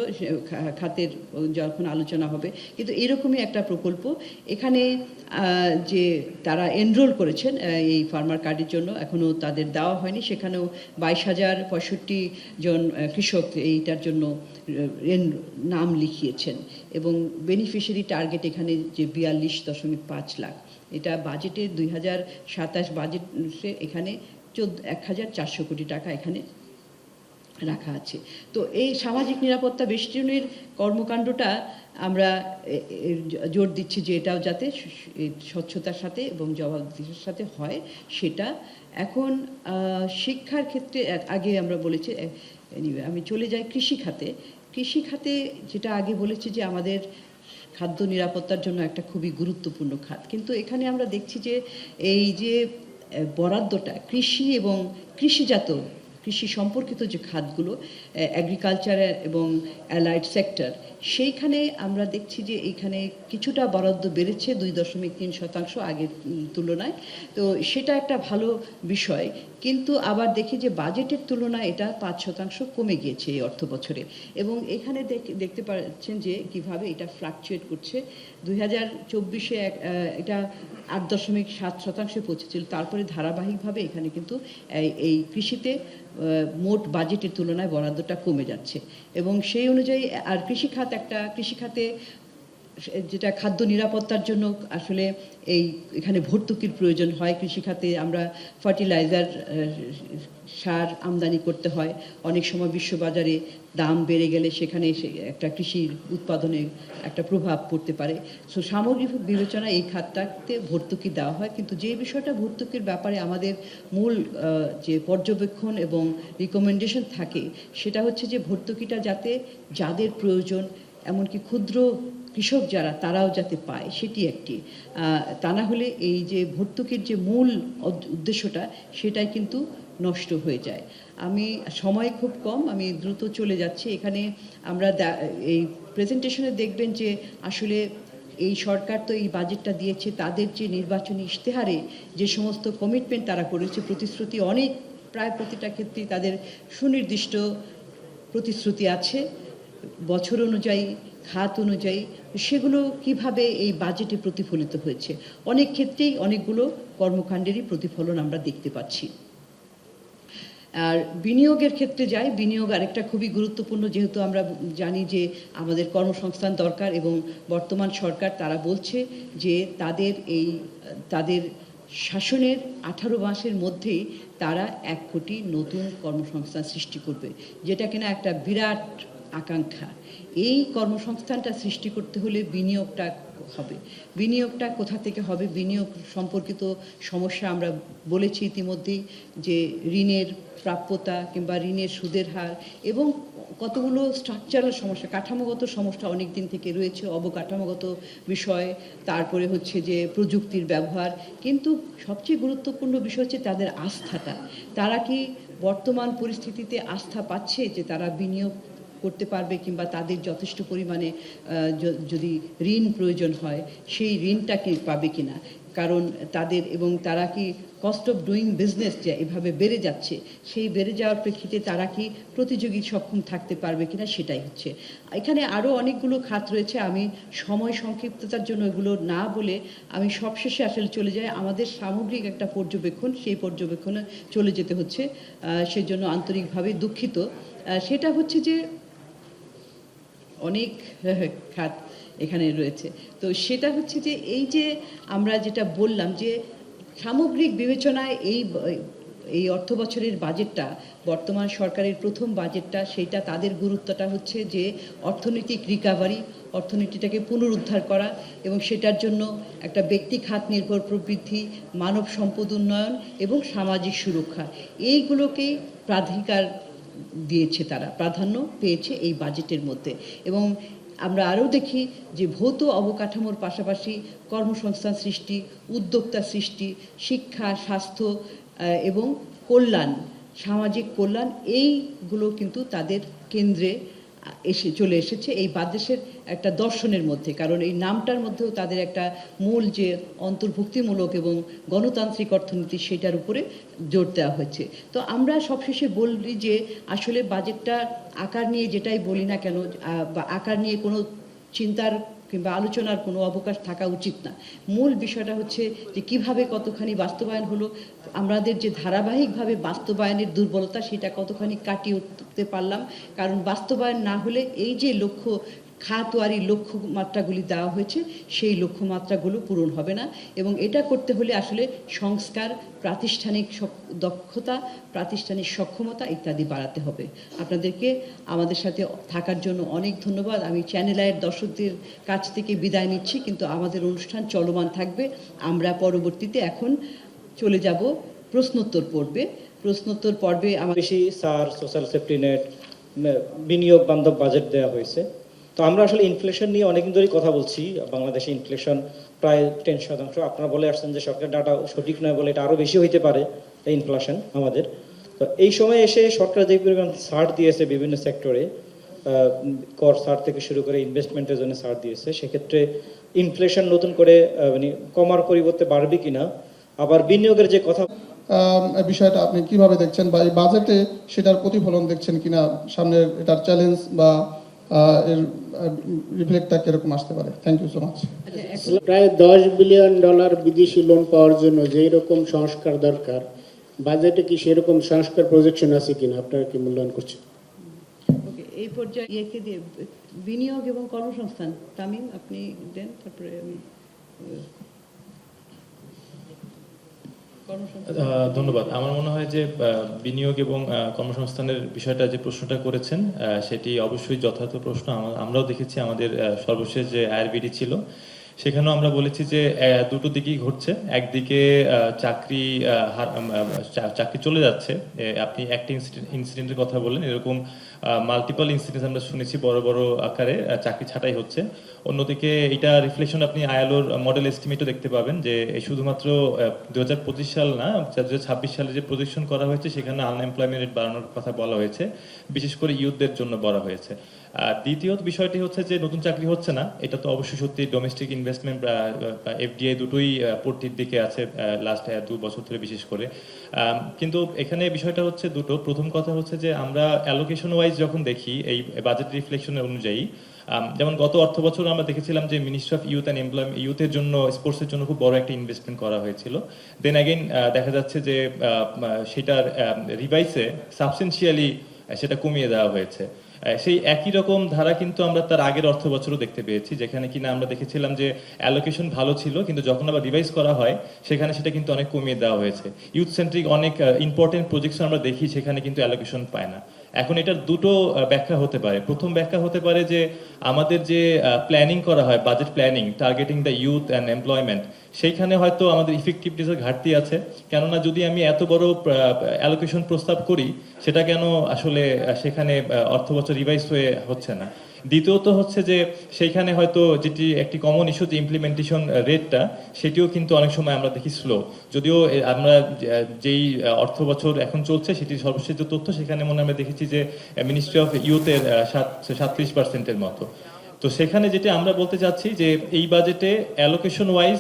খাতের যখন আলোচনা হবে, কিন্তু এরকমই একটা প্রকল্প এখানে যে তারা এনরোল করেছেন এই ফার্মার কার্ডের জন্য, এখনও তাদের দেওয়া হয়নি, সেখানেও 22,065 জন কৃষক এইটার জন্য নাম লিখিয়েছেন এবং বেনিফিশিয়ারি টার্গেট এখানে যে 42.5 লাখ, এটা বাজেটে 2027 বাজেটে এখানে 1,400 কোটি টাকা এখানে রাখা আছে। তো এই সামাজিক নিরাপত্তা বেষ্টনীর কর্মকাণ্ডটা আমরা জোর দিচ্ছি যে এটাও যাতে স্বচ্ছতার সাথে এবং জবাবদিহির সাথে হয় সেটা। এখন শিক্ষার ক্ষেত্রে আগে আমরা বলেছি, আমি চলে যাই কৃষিখাতে। কৃষিখাতে যেটা আগে বলেছি যে আমাদের খাদ্য নিরাপত্তার জন্য একটা খুবই গুরুত্বপূর্ণ খাত, কিন্তু এখানে আমরা দেখছি যে এই যে বরাদ্দটা কৃষি এবং কৃষি সম্পর্কিত যে খাতগুলো, এগ্রিকালচার এবং অ্যালাইড সেক্টর, সেইখানে আমরা দেখছি যে এইখানে কিছুটা বরাদ্দ বেড়েছে 2.3% আগের তুলনায়। তো সেটা একটা ভালো বিষয়, কিন্তু আবার দেখি যে বাজেটের তুলনায় এটা 5% কমে গিয়েছে এই অর্থ বছরে। এবং এখানে দেখতে পাচ্ছেন যে কিভাবে এটা ফ্লাকচুয়েট করছে। 2024-এ এটা 8.7% পৌঁছেছিল, তারপরে ধারাবাহিকভাবে এখানে কিন্তু এই কৃষিতে মোট বাজেটের তুলনায় বরাদ্দটা কমে যাচ্ছে এবং সেই অনুযায়ী আর কৃষিখাতে যেটা খাদ্য নিরাপত্তার জন্য আসলে এখানে ভর্তুকির প্রয়োজন হয়। কৃষিখাতে আমরা ফার্টিলাইজার, সার আমদানি করতে হয়, অনেক সময় বিশ্ববাজারে দাম বেড়ে গেলে সেখানে একটা কৃষির উৎপাদনে একটা প্রভাব পড়তে পারে। সো সামগ্রিক বিবেচনা এই খাতটাতে ভর্তুকি দেওয়া হয়, কিন্তু যে বিষয়টা ভর্তুকির ব্যাপারে আমাদের মূল যে পর্যবেক্ষণ এবং রিকমেন্ডেশন থাকে সেটা হচ্ছে যে ভর্তুকিটা যাতে যাদের প্রয়োজন, এমনকি ক্ষুদ্র কৃষক যারা, তারাও যাতে পায়, সেটি একটি। তা না হলে এই যে ভর্তুকির যে মূল উদ্দেশ্যটা সেটাই কিন্তু নষ্ট হয়ে যায়। আমি সময় খুব কম, আমি দ্রুত চলে যাচ্ছি। এখানে আমরা এই প্রেজেন্টেশনে দেখবেন যে আসলে এই সরকার তো এই বাজেটটা দিয়েছে, তাদের যে নির্বাচনী ইশতেহারে যে সমস্ত কমিটমেন্ট তারা করেছে, প্রতিশ্রুতি অনেক, প্রায় প্রতিটা ক্ষেত্রেই তাদের সুনির্দিষ্ট প্রতিশ্রুতি আছে বছর অনুযায়ী, খাত অনুযায়ী। সেগুলো কিভাবে এই বাজেটে প্রতিফলিত হয়েছে, অনেক ক্ষেত্রেই অনেকগুলো কর্মকাণ্ডেরই প্রতিফলন আমরা দেখতে পাচ্ছি। আর বিনিয়োগের ক্ষেত্রে যাই, বিনিয়োগ আরেকটা খুবই গুরুত্বপূর্ণ, যেহেতু আমরা জানি যে আমাদের কর্মসংস্থান দরকার এবং বর্তমান সরকার তারা বলছে যে তাদের শাসনের 18 মাসের মধ্যেই তারা 1 কোটি নতুন কর্মসংস্থান সৃষ্টি করবে, যেটা কিনা একটা বিরাট আকাঙ্ক্ষা। এই কর্মসংস্থানটা সৃষ্টি করতে হলে বিনিয়োগটা হবে। বিনিয়োগটা কোথা থেকে হবে? বিনিয়োগ সম্পর্কিত সমস্যা আমরা বলেছি ইতিমধ্যেই, যে ঋণের প্রাপ্যতা কিংবা ঋণের সুদের হার এবং কতগুলো স্ট্রাকচারাল সমস্যা, কাঠামোগত সমস্যা অনেক দিন থেকে রয়েছে, অবকাঠামোগত বিষয়, তারপরে হচ্ছে যে প্রযুক্তির ব্যবহার। কিন্তু সবচেয়ে গুরুত্বপূর্ণ বিষয় হচ্ছে তাদের আস্থাটা। তারা কি বর্তমান পরিস্থিতিতে আস্থা পাচ্ছে যে তারা বিনিয়োগ করতে পারবে, কিংবা তাদের যথেষ্ট পরিমাণে যদি ঋণ প্রয়োজন হয় সেই ঋণটাকে পাবে কিনা? কারণ তারা কি কস্ট অফ ডুইং বিজনেস যে এভাবে বেড়ে যাচ্ছে, সেই বেড়ে যাওয়ার প্রেক্ষিতে তারা কি প্রতিযোগী সক্ষম থাকতে পারবে কিনা, সেটাই হচ্ছে। এখানে আরও অনেকগুলো খাত রয়েছে, আমি সময় সংক্ষিপ্ততার জন্য এগুলো না বলে আমি সবশেষে আসলে চলে যাই আমাদের সামগ্রিক একটা পর্যবেক্ষণ, সেই পর্যবেক্ষণে চলে যেতে হচ্ছে, সেজন্য আন্তরিকভাবে দুঃখিত। সেটা হচ্ছে যে অনেক খাত এখানে রয়েছে। তো সেটা হচ্ছে যে এই যে আমরা যেটা বললাম যে সামগ্রিক বিবেচনায় এই অর্থ বছরের বাজেটটা, বর্তমান সরকারের প্রথম বাজেটটা, সেইটা তাদের গুরুত্বটা হচ্ছে যে অর্থনৈতিক রিকভারি, অর্থনীতিটাকে পুনরুদ্ধার করা এবং সেটার জন্য একটা ব্যক্তি খাত নির্ভর প্রবৃদ্ধি, মানব সম্পদ উন্নয়ন এবং সামাজিক সুরক্ষা, এইগুলোকেই প্রাধান্য পেয়েছে এই বাজেটের মধ্যে। এবং আমরা আরও দেখি যে ভৌত অবকাঠামোর পাশাপাশি কর্মসংস্থান সৃষ্টি, উদ্যোক্তা সৃষ্টি, শিক্ষা, স্বাস্থ্য এবং কল্যাণ, সামাজিক কল্যাণ, এইগুলো কিন্তু তাদের কেন্দ্রে চলে এসেছে এই বাজেটের একটা দর্শনের মধ্যে। কারণ এই নামটার মধ্যেও তাদের একটা মূল যে অন্তর্ভুক্তিমূলক এবং গণতান্ত্রিক অর্থনীতি, সেটার উপরে জোর দেওয়া হয়েছে। তো আমরা সবশেষে বলি যে আসলে বাজেটটা আকার নিয়ে যেটাই বলি না কেন, বা আকার নিয়ে কোনো চিন্তার কিংবা আলোচনার কোনো অবকাশ থাকা উচিত না। মূল বিষয়টা হচ্ছে যে কিভাবে কতখানি বাস্তবায়ন হলো, আমাদের যে ধারাবাহিকভাবে বাস্তবায়নের দুর্বলতা, সেটা কতখানি কাটিয়ে উঠতে পারলাম। কারণ বাস্তবায়ন না হলে এই যে খাতওয়ারি লক্ষ্যমাত্রাগুলি দেওয়া হয়েছে, সেই লক্ষ্যমাত্রাগুলো পূরণ হবে না। এবং এটা করতে হলে আসলে সংস্কার, প্রাতিষ্ঠানিক দক্ষতা, প্রাতিষ্ঠানিক সক্ষমতা ইত্যাদি বাড়াতে হবে। আপনাদেরকে আমাদের সাথে থাকার জন্য অনেক ধন্যবাদ। আমি চ্যানেল আইয়ের দর্শকদের কাছ থেকে বিদায় নিচ্ছি, কিন্তু আমাদের অনুষ্ঠান চলমান থাকবে। আমরা পরবর্তীতে এখন চলে যাব প্রশ্নোত্তর পর্বে।
আমার বেশি সার, সোশ্যাল সেফটি নেট, বিনিয়োগ বান্ধব বাজেট দেওয়া হয়েছে। তো আমরা আসলে ইনফ্লেশন নিয়ে অনেকদিন ধরেই কথা বলছি। বাংলাদেশে ইনফ্লেশন প্রায় 10%। আপনারা বলে আসছেন যে সরকার ডাটা সঠিক নয় বলে এটা আরও বেশি হইতে পারে ইনফ্লেশন আমাদের। তো এই সময় এসে সরকার যে পরিমাণ ছাড় দিয়েছে বিভিন্ন সেক্টরে, কর ছাড় থেকে শুরু করে ইনভেস্টমেন্টের জন্য ছাড় দিয়েছে, সেক্ষেত্রে ইনফ্লেশন নতুন করে মানে কমার পরিবর্তে বাড়বে কিনা, আবার বিনিয়োগের যে কথা,
বিষয়টা আপনি কিভাবে দেখছেন, বা এই বাজেটে সেটার প্রতিফলন দেখছেন কিনা, সামনে এটার চ্যালেঞ্জ বা এর রিফ্লেক্টটা কিরকম আসতে পারে? Thank you so much.
প্রায় $10 বিলিয়ন বিদেশি লোন পাওয়ার জন্য যেই রকম সংস্কার দরকার, বাজেটে কি সেরকম সংস্কার প্রজেকশন আছে কিনা, আপনারা কি মূল্যায়ন করছেন?
এই পর্যায়ে ইয়েকে দিয়ে বিনিয়োগ এবং কর্মসংস্থান, তামিম আপনি দেন, তারপরে আমি।
ধন্যবাদ। আমার মনে হয় যে বিনিয়োগ এবং কর্মসংস্থানের বিষয়টা যে প্রশ্নটা করেছেন, সেটি অবশ্যই যথার্থ প্রশ্ন। আমরাও দেখেছি আমাদের সর্বশেষ যে আইআরবিডি ছিল, সেখানেও আমরা বলেছি যে দুটো দিকেই ঘটছে। একদিকে চাকরি চলে যাচ্ছে, আপনি একটা ইনসিডেন্টের কথা বললেন, এরকম মাল্টিপল ইনসিডেন্ট আমরা শুনেছি, বড় বড় আকারে চাকরি ছাঁটাই হচ্ছে। অন্যদিকে এটা রিফ্লেকশন আপনি আইএলওর মডেল এস্টিমেটও দেখতে পাবেন যে শুধুমাত্র 2025 সাল না, 2026 সালে যে প্রজেকশন করা হয়েছে সেখানে আনএমপ্লয়মেন্ট রেট বাড়ানোর কথা বলা হয়েছে, বিশেষ করে ইউথদের জন্য বলা হয়েছে। দ্বিতীয়ত বিষয়টি হচ্ছে যে নতুন চাকরি হচ্ছে না, এটা তো অবশ্যই সত্যি। ডোমেস্টিক ইনভেস্টমেন্ট এফডিআই দুটোই পড়তির দিকে আছে লাস্ট 2 বছর ধরে বিশেষ করে। কিন্তু এখানে বিষয়টা হচ্ছে দুটো। প্রথম কথা হচ্ছে যে আমরা অ্যালোকেশন ওয়াইজ যখন দেখি এই বাজেট রিফ্লেকশনের অনুযায়ী, যেমন গত অর্থ বছর আমরা দেখেছিলাম যে ministry of youth and employment, ইউথের জন্য, স্পোর্টসের জন্য খুব বড় একটা ইনভেস্টমেন্ট করা হয়েছিল। দেন অ্যাগেন দেখা যাচ্ছে যে সেটার রিভাইসে সাবস্টেন্সিয়ালি সেটা কমিয়ে দেওয়া হয়েছে। সেই একই রকম ধারা কিন্তু আমরা তার আগের অর্থ বছরও দেখতে পেয়েছি, যেখানে কিনা আমরা দেখেছিলাম যে অ্যালোকেশন ভালো ছিল, কিন্তু যখন আবার রিভাইজ করা হয় সেখানে সেটা কিন্তু অনেক কমিয়ে দেওয়া হয়েছে। ইউথ সেন্ট্রিক অনেক ইম্পর্টেন্ট প্রজেক্টস আমরা দেখি সেখানে কিন্তু অ্যালোকেশন পায় না। এখন এটার দুটো ব্যাখ্যা হতে পারে। প্রথম ব্যাখ্যা হতে পারে যে আমাদের যে প্ল্যানিং করা হয়, budget planning targeting the youth and employment, সেইখানে হয়তো আমাদের ইফেক্টিভনেসের ঘাটতি আছে। কেননা যদি আমি এত বড় অ্যালোকেশন প্রস্তাব করি, সেটা কেন আসলে সেখানে অর্থ বছর রিভাইজ হয়ে হচ্ছে না। দ্বিতীয়ত হচ্ছে যে সেইখানে হয়তো যেটি একটি কমন ইস্যু, যে ইমপ্লিমেন্টেশন রেটটা, সেটিও কিন্তু অনেক সময় আমরা দেখি স্লো। যদিও আমরা যেই অর্থ বছর এখন চলছে সেটির সর্বশেষ যে তথ্য, সেখানে মনে আমরা দেখেছি যে মিনিস্ট্রি অফ ইউথের 37% মতো। তো সেখানে যেটা আমরা বলতে চাচ্ছি যে এই বাজেটে অ্যালোকেশন ওয়াইজ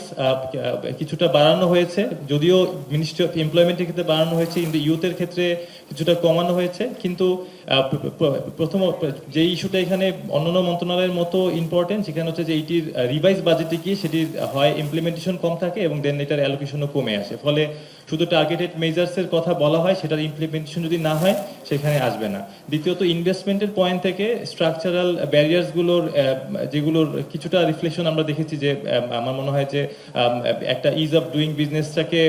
কিছুটা বাড়ানো হয়েছে, যদিও মিনিস্ট্রি অফ এমপ্লয়মেন্টের ক্ষেত্রে বাড়ানো হয়েছে, কিন্তু ইউথের ক্ষেত্রে কিছুটা কমানো হয়েছে। কিন্তু প্রথম যে ইস্যুটা এখানে অন্যান্য মন্ত্রণালয়ের মতো ইম্পর্টেন্ট, সেখানে হচ্ছে যে এইটির রিভাইজ বাজেটে গিয়ে সেটির হয় ইমপ্লিমেন্টেশন কম থাকে এবং দেন এটার অ্যালোকেশনও কমে আসে। ফলে শুধু টার্গেটেড মেজার্সের কথা বলা হয়, সেটার ইমপ্লিমেন্টেশন যদি না হয় সেখানে আসবে না। দ্বিতীয়ত ইনভেস্টমেন্টের পয়েন্ট থেকে স্ট্রাকচারাল ব্যারিয়ার্সগুলোর, যেগুলোর কিছুটা রিফ্লেকশন আমরা দেখেছি, যে আমার মনে হয় যে একটা ইজ অফ ডুইং বিজনেসটাকে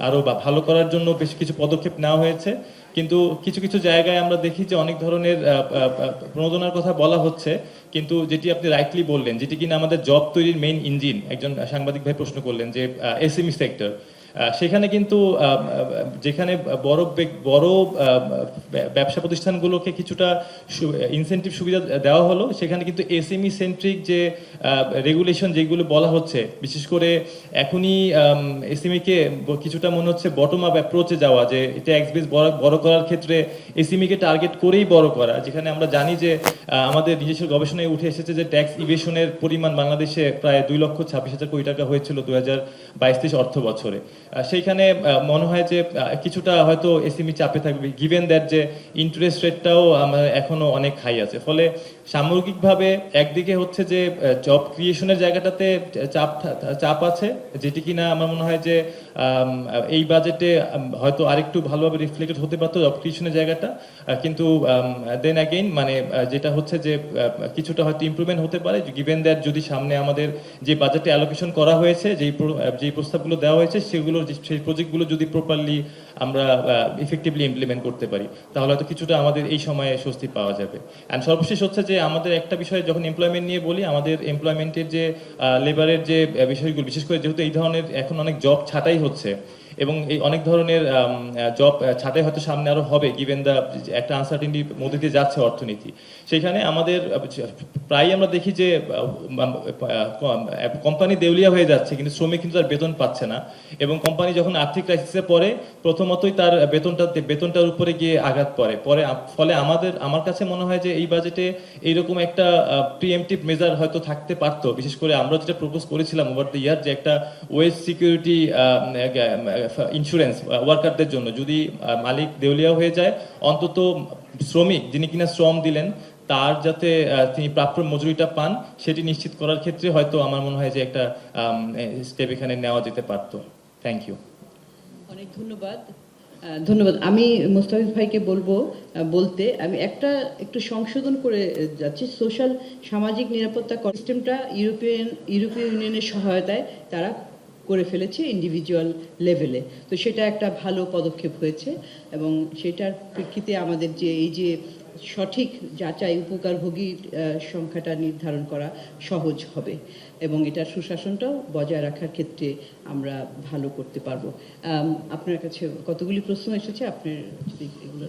আরো ভালো করার জন্য বেশ কিছু পদক্ষেপ নেওয়া হয়েছে। কিন্তু কিছু কিছু জায়গায় আমরা দেখি যে অনেক ধরনের প্রণোদনার কথা বলা হচ্ছে, কিন্তু যেটি আপনি রাইটলি বললেন, যেটি কিনা আমাদের জব তৈরির মেইন ইঞ্জিন, একজন সাংবাদিক ভাই প্রশ্ন করলেন যে এসএমই সেক্টর, সেখানে কিন্তু যেখানে বড় ব্যবসা প্রতিষ্ঠানগুলোকে কিছুটা ইনসেনটিভ সুবিধা দেওয়া হলো, সেখানে কিন্তু এসএমই সেন্ট্রিক যে রেগুলেশন যেগুলো বলা হচ্ছে, বিশেষ করে এখনই এসএমই কে কিছুটা মনে হচ্ছে বটম আপ অ্যাপ্রোচে যাওয়া, যে ট্যাক্স বেস বড় করার ক্ষেত্রে এসএমই কে টার্গেট করেই বড় করা, যেখানে আমরা জানি যে আমাদের নিজস্ব গবেষণায় উঠে এসেছে যে ট্যাক্স ইভেশনের পরিমাণ বাংলাদেশে প্রায় 2,26,000 কোটি টাকা হয়েছিল 2022-23 অর্থ বছরে। সেইখানে মনে হয় যে কিছুটা হয়তো এসএমই চাপে থাকবে, গিভেন দ্যাট যে ইন্টারেস্ট রেটটাও আমার এখনো অনেক হাই আছে। ফলে সামগ্রিকভাবে একদিকে হচ্ছে যে জব ক্রিয়েশনের জায়গাটাতে চাপ আছে, যেটি কিনা আমার মনে হয় যে এই বাজেটে হয়তো আরেকটু ভালোভাবে রিফ্লেক্টেড হতে পারতো জব ক্রিয়েশনের জায়গাটা। কিন্তু দেন অ্যাগেইন মানে যেটা হচ্ছে যে কিছুটা হয়তো ইমপ্রুভমেন্ট হতে পারে, গিভেন দ্যাট যদি সামনে আমাদের যে বাজেটে অ্যালোকেশন করা হয়েছে, যেই প্রস্তাবগুলো দেওয়া হয়েছে, সেই প্রজেক্টগুলো যদি প্রপারলি আমরা ইফেক্টিভলি ইমপ্লিমেন্ট করতে পারি, তাহলে হয়তো কিছুটা আমাদের এই সময়ে স্বস্তি পাওয়া যাবে। অ্যান্ড সর্বশেষ হচ্ছে যে আমাদের একটা বিষয় যখন এমপ্লয়মেন্ট নিয়ে বলি, আমাদের এমপ্লয়মেন্টের যে লেবারের যে বিষয়গুলো, বিশেষ করে যেহেতু এই ধরনের এখন অনেক জব ছাঁটাই হচ্ছে, এবং এই অনেক ধরনের জব ছাঁটাই হয়তো সামনে আরো হবে, গিভেন দ্য একটা আনসার্টেনিটির মধ্যে দিয়ে যাচ্ছে অর্থনীতি। সেখানে আমাদের প্রায় আমরা দেখি যে কোম্পানি দেউলিয়া হয়ে যাচ্ছে, কিন্তু শ্রমিক কিন্তু তার বেতন পাচ্ছে না, এবং কোম্পানি যখন আর্থিক ক্রাইসিসে পড়ে, প্রথমতই তার বেতনটার উপরে গিয়ে আঘাত পড়ে। ফলে আমার কাছে মনে হয় যে এই বাজেটে এইরকম একটা প্রিএমটিভ মেজার হয়তো থাকতে পারতো। বিশেষ করে আমরা যেটা প্রপোজ করেছিলাম ওভার দ্য ইয়ার, যে একটা ওয়েজ সিকিউরিটি ইন্স্যুরেন্স ওয়ার্কারদের জন্য, যদি মালিক দেউলিয়া হয়ে যায়, অন্তত শ্রমিক যিনি কিনা শ্রম দিলেন তার যাতে তিনি প্রাপ্য মজুরিটা পান, সেটি নিশ্চিত করার ক্ষেত্রে হয়তো আমার মনে হয় যে একটা স্টেপ এখানে নেওয়া যেতে পারতো। Thank you.
অনেক ধন্যবাদ। আমি মুস্তাফিজ ভাইকে বলতে আমি একটু সংশোধন করে যাচ্ছি। সামাজিক নিরাপত্তা সিস্টেমটা ইউরোপীয় ইউনিয়নের সহায়তায় তারা করে ফেলেছে ইন্ডিভিজুয়াল লেভেলে। তো সেটা একটা ভালো পদক্ষেপ হয়েছে, এবং সেটার প্রেক্ষিতে আমাদের যে এই যে সঠিক যাচাই উপকারভোগীর সংখ্যাটা নির্ধারণ করা সহজ হবে, এবং এটার সুশাসনটাও বজায় রাখার ক্ষেত্রে আমরা ভালো করতে পারবো। আপনার কাছে কতগুলি প্রশ্ন এসেছে, আপনার যদি এগুলো।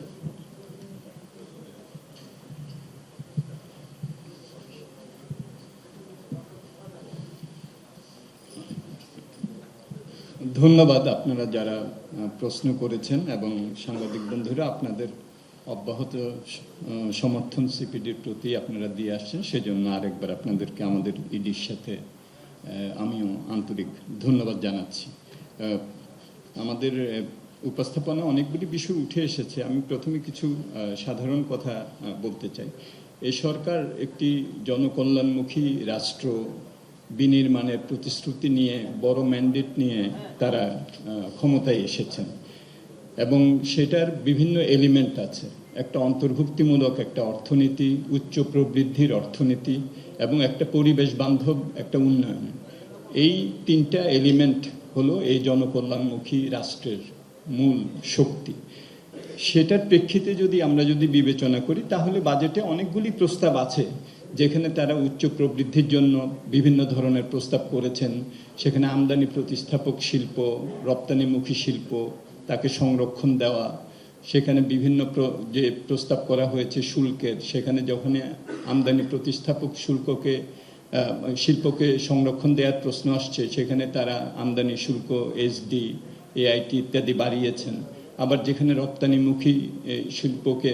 ধন্যবাদ আপনারা যারা প্রশ্ন করেছেন, এবং সাংবাদিক বন্ধুরা আপনাদের অব্যাহত সমর্থন সিপিডির প্রতি আপনারা দিয়ে আসছেন, সেজন্য আরেকবার আপনাদেরকে আমাদের ইডির সাথে আমিও আন্তরিক ধন্যবাদ জানাচ্ছি। আমাদের উপস্থাপনা অনেকগুলি বিষয় উঠে এসেছে। আমি প্রথমে কিছু সাধারণ কথা বলতে চাই। এই সরকার একটি জনকল্যাণমুখী রাষ্ট্র বিনির্মাণের প্রতিশ্রুতি নিয়ে, বড় ম্যান্ডেট নিয়ে তারা ক্ষমতায় এসেছেন এবং সেটার বিভিন্ন এলিমেন্ট আছে। একটা অন্তর্ভুক্তিমূলক একটা অর্থনীতি, উচ্চ প্রবৃদ্ধির অর্থনীতি এবং একটা পরিবেশ বান্ধব একটা উন্নয়ন। এই তিনটা এলিমেন্ট হলো এই জনকল্যাণমুখী রাষ্ট্রের মূল শক্তি। সেটার প্রেক্ষিতে আমরা যদি বিবেচনা করি, তাহলে বাজেটে অনেকগুলি প্রস্তাব আছে যেখানে তারা উচ্চ প্রবৃদ্ধির জন্য বিভিন্ন ধরনের প্রস্তাব করেছেন। সেখানে আমদানি প্রতিস্থাপক শিল্প, রপ্তানিমুখী শিল্প, তাকে সংরক্ষণ দেওয়া, সেখানে বিভিন্ন যে প্রস্তাব করা হয়েছে শুল্কের, সেখানে যখন আমদানি প্রতিস্থাপক শিল্পকে সংরক্ষণ দেওয়ার প্রশ্ন আসছে, সেখানে তারা আমদানি শুল্ক এসডি, এআইটি ইত্যাদি বাড়িয়েছেন। আবার যেখানে রপ্তানিমুখী শিল্পকে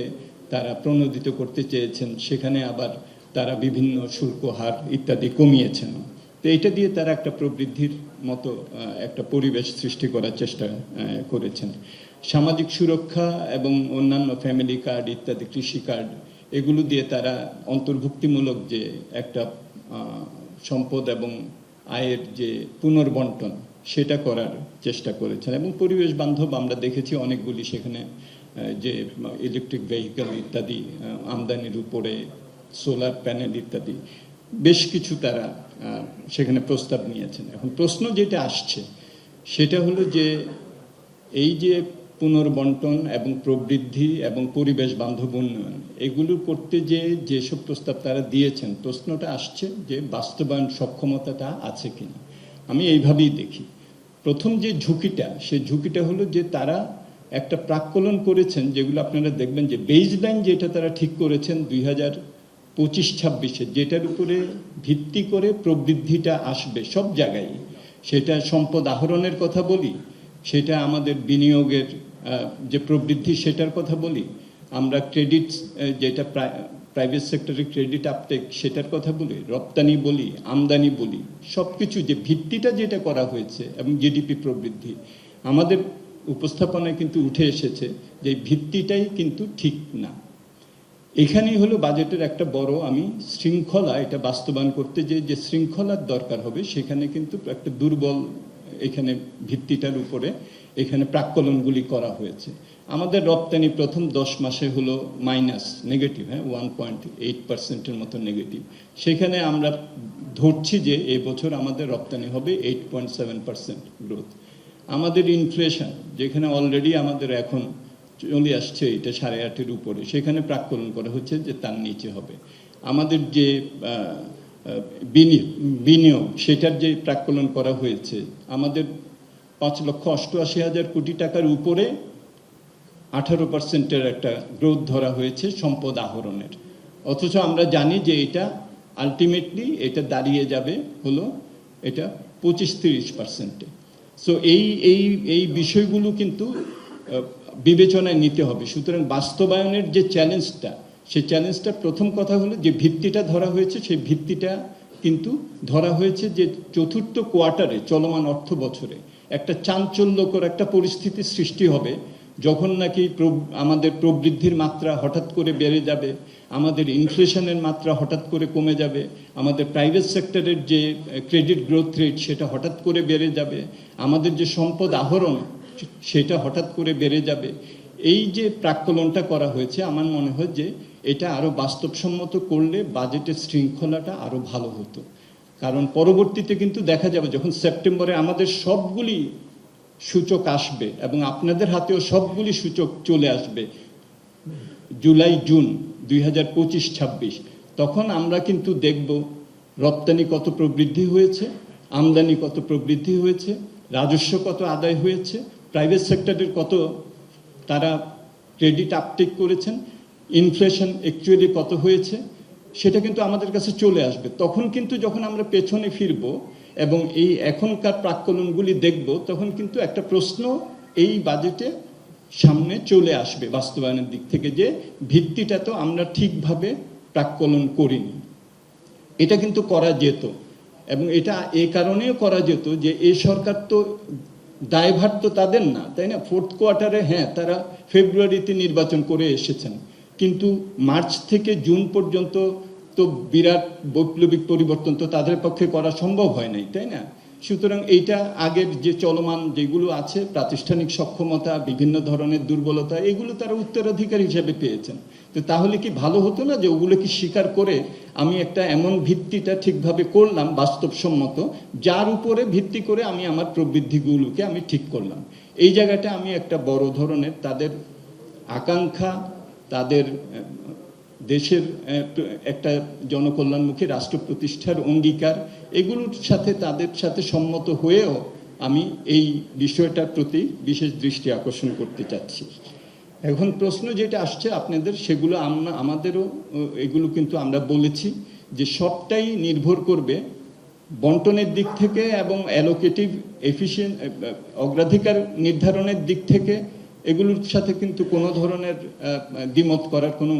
তারা প্রণোদিত করতে চেয়েছেন, সেখানে আবার তারা বিভিন্ন শুল্ক হার ইত্যাদি কমিয়েছেন। তো এটা দিয়ে তারা একটা প্রবৃদ্ধির মতো একটা পরিবেশ সৃষ্টি করার চেষ্টা করেছেন। সামাজিক সুরক্ষা এবং অন্যান্য ফ্যামিলি কার্ড ইত্যাদি, কৃষি কার্ড, এগুলো দিয়ে তারা অন্তর্ভুক্তিমূলক যে একটা সম্পদ এবং আয়ের যে পুনর্বন্টন, সেটা করার চেষ্টা করেছেন। এবং পরিবেশ বান্ধব আমরা দেখেছি অনেকগুলি, সেখানে যে ইলেকট্রিক ভেহিকল ইত্যাদি আমদানির উপরে, সোলার প্যানেল ইত্যাদি বেশ কিছু তারা সেখানে প্রস্তাব নিয়েছেন। এখন প্রশ্ন যেটা আসছে সেটা হলো যে এই যে পুনর্বন্টন এবং প্রবৃদ্ধি এবং পরিবেশ বান্ধব উন্নয়ন, এগুলো করতে যেসব প্রস্তাব তারা দিয়েছেন, প্রশ্নটা আসছে যে বাস্তবায়ন সক্ষমতাটা আছে কিনা। আমি এইভাবেই দেখি। প্রথম যে ঝুঁকিটা, সেই ঝুঁকিটা হলো যে তারা একটা প্রাক্কলন করেছেন, যেগুলো আপনারা দেখবেন যে বেসলাইন যেটা তারা ঠিক করেছেন 2025-26, যেটার উপরে ভিত্তি করে প্রবৃদ্ধিটা আসবে সব জায়গায়। সেটা সম্পদ আহরণের কথা বলি, সেটা আমাদের বিনিয়োগের যে প্রবৃদ্ধি সেটার কথা বলি, আমরা ক্রেডিট যেটা প্রাইভেট সেক্টরে ক্রেডিট আপটেক সেটার কথা বলি, রপ্তানি বলি, আমদানি বলি, সব কিছু যে ভিত্তিটা যেটা করা হয়েছে এবং জিডিপি প্রবৃদ্ধি, আমাদের উপস্থাপনায় কিন্তু উঠে এসেছে যে ভিত্তিটাই কিন্তু ঠিক না। এখানেই হলো বাজেটের একটা বড় আমি শৃঙ্খলা, এটা বাস্তবায়ন করতে যে শৃঙ্খলার দরকার হবে, সেখানে কিন্তু একটা দুর্বল এখানে ভিত্তিটার উপরে এখানে প্রাক্কলনগুলি করা হয়েছে। আমাদের রপ্তানি প্রথম 10 মাসে হলো মাইনাস, নেগেটিভ, 1.8% মতো নেগেটিভ। সেখানে আমরা ধরছি যে এবছর আমাদের রপ্তানি হবে 8.7% গ্রোথ। আমাদের ইনফ্লেশন যেখানে অলরেডি আমাদের এখন চলে আসছে এটা 8.5-এর উপরে, সেখানে প্রাক্কলন করা হচ্ছে যে তার নিচে হবে। আমাদের যে বিনিয়োগ সেটার যে প্রাক্কলন করা হয়েছে, আমাদের 5,88,000 কোটি টাকার উপরে 18%-এর একটা গ্রোথ ধরা হয়েছে সম্পদ আহরণের। অথচ আমরা জানি যে এটা আলটিমেটলি এটা দাঁড়িয়ে যাবে হলো এটা 25-30%-এ। সো এই বিষয়গুলো কিন্তু বিবেচনায় নিতে হবে। সুতরাং বাস্তবায়নের যে চ্যালেঞ্জটা, সেই চ্যালেঞ্জটা প্রথম কথা হলো যে ভিত্তিটা ধরা হয়েছে, সেই ভিত্তিটা কিন্তু ধরা হয়েছে যে চতুর্থ কোয়ার্টারে চলমান অর্থ বছরে একটা চাঞ্চল্যকর একটা পরিস্থিতি সৃষ্টি হবে, যখন নাকি আমাদের প্রবৃদ্ধির মাত্রা হঠাৎ করে বেড়ে যাবে, আমাদের ইনফ্লেশনের মাত্রা হঠাৎ করে কমে যাবে, আমাদের প্রাইভেট সেক্টরের যে ক্রেডিট গ্রোথ রেট সেটা হঠাৎ করে বেড়ে যাবে, আমাদের যে সম্পদ আহরণ সেটা হঠাৎ করে বেড়ে যাবে। এই যে প্রাক্কলনটা করা হয়েছে, আমার মনে হয় যে এটা আরও বাস্তবসম্মত করলে বাজেটের শৃঙ্খলাটা আরও ভালো হতো। কারণ পরবর্তীতে কিন্তু দেখা যাবে যখন সেপ্টেম্বরে আমাদের সবগুলি সূচক আসবে এবং আপনাদের হাতেও সবগুলি সূচক চলে আসবে, জুলাই জুন 2025-26, তখন আমরা কিন্তু দেখব রপ্তানি কত প্রবৃদ্ধি হয়েছে, আমদানি কত প্রবৃদ্ধি হয়েছে, রাজস্ব কত আদায় হয়েছে, প্রাইভেট সেক্টরের কত তারা ক্রেডিট আপটেক করেছেন, ইনফ্লেশন অ্যাকচুয়ালি কত হয়েছে, সেটা কিন্তু আমাদের কাছে চলে আসবে। তখন কিন্তু যখন আমরা পেছনে ফিরব এবং এই এখনকার প্রাক্কলনগুলি দেখব, তখন কিন্তু একটা প্রশ্ন এই বাজেটে সামনে চলে আসবে বাস্তবায়নের দিক থেকে, যে ভিত্তিটা তো আমরা ঠিকভাবে প্রাক্কলন করিনি। এটা কিন্তু করা যেত, এবং এটা এই কারণেও করা যেত যে এই সরকার তো দায়ভার তো তাদের না, তাই না? ফোর্থ কোয়ার্টারে হ্যাঁ তারা ফেব্রুয়ারিতে নির্বাচন করে এসেছেন, কিন্তু মার্চ থেকে জুন পর্যন্ত তো বিরাট বৈপ্লবিক পরিবর্তন তো তাদের পক্ষে করা সম্ভব হয় নাই, তাই না? সুতরাং এইটা আগের যে চলমান যেগুলো আছে প্রাতিষ্ঠানিক সক্ষমতা, বিভিন্ন ধরনের দুর্বলতা, এগুলো তারা উত্তরাধিকার হিসেবে পেয়েছেন। তো তাহলে কি ভালো হতো না যে ওগুলো কি স্বীকার করে আমি একটা এমন ভিত্তিটা ঠিকভাবে করলাম বাস্তবসম্মত, যার উপরে ভিত্তি করে আমি আমার প্রবৃদ্ধিগুলোকে আমি ঠিক করলাম। এই জায়গাটা আমি একটা বড় ধরনের তাদের আকাঙ্ক্ষা, তাদের দেশের একটা জনকল্যাণমুখী রাষ্ট্র প্রতিষ্ঠার অঙ্গীকার, এগুলোর সাথে তাদের সাথে সম্মত হয়েও আমি এই বিষয়টার প্রতি বিশেষ দৃষ্টি আকর্ষণ করতে চাচ্ছি। এখন প্রশ্ন যেটা আসছে আপনাদের, সেগুলো আমাদেরও এগুলো কিন্তু আমরা বলেছি যে সবটাই নির্ভর করবে বন্টনের দিক থেকে এবং অ্যালোকেটিভ এফিশিয়েন্ট অগ্রাধিকার নির্ধারণের দিক থেকে। এগুলোর সাথে কিন্তু কোনো ধরনের দ্বিমত করার কোনো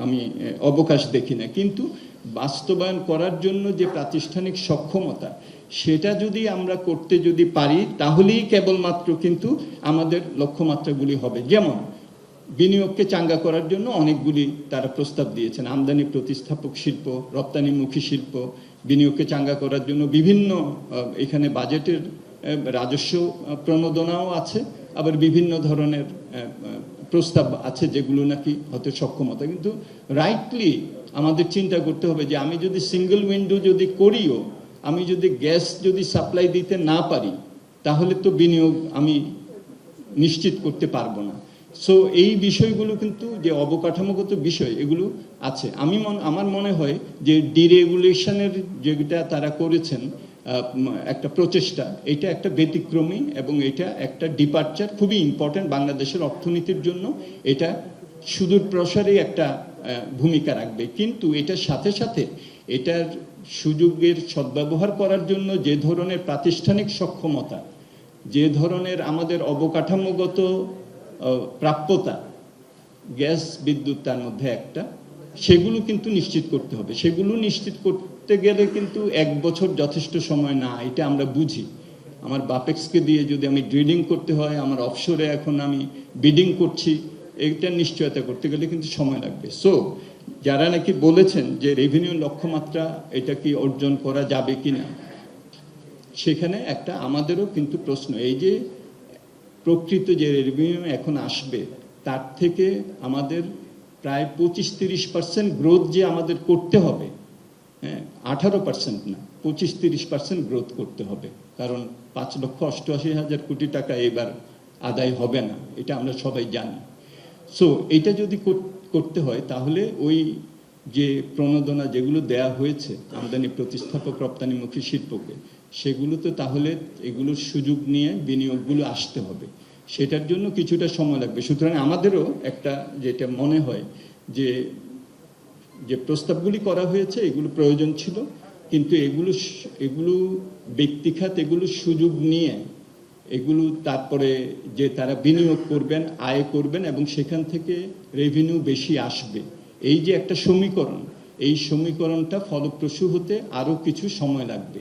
আমি অবকাশ দেখি না, কিন্তু বাস্তবায়ন করার জন্য যে প্রাতিষ্ঠানিক সক্ষমতা, সেটা যদি আমরা করতে যদি পারি, তাহলেই কেবলমাত্র কিন্তু আমাদের লক্ষ্যমাত্রাগুলি হবে। যেমন বিনিয়োগকে চাঙ্গা করার জন্য অনেকগুলি তারা প্রস্তাব দিয়েছেন, আমদানি প্রতিস্থাপক শিল্প, রপ্তানিমুখী শিল্প, বিনিয়োগকে চাঙ্গা করার জন্য বিভিন্ন এখানে বাজেটের রাজস্ব প্রণোদনাও আছে, আবার বিভিন্ন ধরনের প্রস্তাব আছে যেগুলো নাকি হয়তো সক্ষমতা। কিন্তু রাইটলি আমাদের চিন্তা করতে হবে যে আমি যদি সিঙ্গেল উইন্ডো যদি করিও, আমি যদি গ্যাস যদি সাপ্লাই দিতে না পারি, তাহলে তো বিনিয়োগ আমি নিশ্চিত করতে পারবো না। সো এই বিষয়গুলো কিন্তু যে অবকাঠামোগত বিষয়, এগুলো আছে। আমার মনে হয় যে ডিরেগুলেশনের যেটা তারা করেছেন একটা প্রচেষ্টা, এটা একটা ব্যতিক্রমী এবং এটা একটা ডিপার্চার, খুবই ইম্পর্টেন্ট বাংলাদেশের অর্থনীতির জন্য। এটা সুদূর প্রসারী একটা ভূমিকা রাখবে, কিন্তু এটার সাথে সাথে এটার সুযোগের সদ্ব্যবহার করার জন্য যে ধরনের প্রাতিষ্ঠানিক সক্ষমতা, যে ধরনের আমাদের অবকাঠামোগত প্রাপ্যতা, গ্যাস বিদ্যুৎ তার মধ্যে একটা, সেগুলো কিন্তু নিশ্চিত করতে হবে। সেগুলো নিশ্চিত করতে গেলে কিন্তু 1 বছর যথেষ্ট সময় না, এটা আমরা বুঝি। আমার বাপেক্সকে দিয়ে যদি আমি ড্রিলিং করতে হয়, আমার অফশোরে এখন আমি বিডিং করছি, এটা নিশ্চয়তা করতে গেলে কিন্তু সময় লাগবে। সো যারা নাকি বলেছেন যে রেভিনিউ লক্ষ্যমাত্রা এটা কি অর্জন করা যাবে কিনা, সেখানে একটা আমাদেরও কিন্তু প্রশ্ন, এই যে প্রকৃত যে রেভিনিউ এখন আসবে, তার থেকে আমাদের প্রায় 25-30% গ্রোথ যে আমাদের করতে হবে, হ্যাঁ 18% না, 25-30% গ্রোথ করতে হবে। কারণ 5,88,000 কোটি টাকা এবার আদায় হবে না, এটা আমরা সবাই জানি। সো এটা যদি করতে হয়, তাহলে ওই যে প্রণোদনা যেগুলো দেয়া হয়েছে আমদানি প্রতিস্থাপক রপ্তানিমুখী শিল্পকে, সেগুলো তো তাহলে এগুলোর সুযোগ নিয়ে বিনিয়োগগুলো আসতে হবে, সেটার জন্য কিছুটা সময় লাগবে। সুতরাং আমাদেরও একটা যেটা মনে হয় যে যে প্রস্তাবগুলি করা হয়েছে এগুলো প্রয়োজন ছিল, কিন্তু এগুলো ব্যক্তিখাত এগুলো সুযোগ নিয়ে এগুলো তারপরে যে তারা বিনিয়োগ করবেন, আয় করবেন এবং সেখান থেকে রেভিনিউ বেশি আসবে, এই যে একটা সমীকরণ, এই সমীকরণটা ফলপ্রসূ হতে আরও কিছু সময় লাগবে।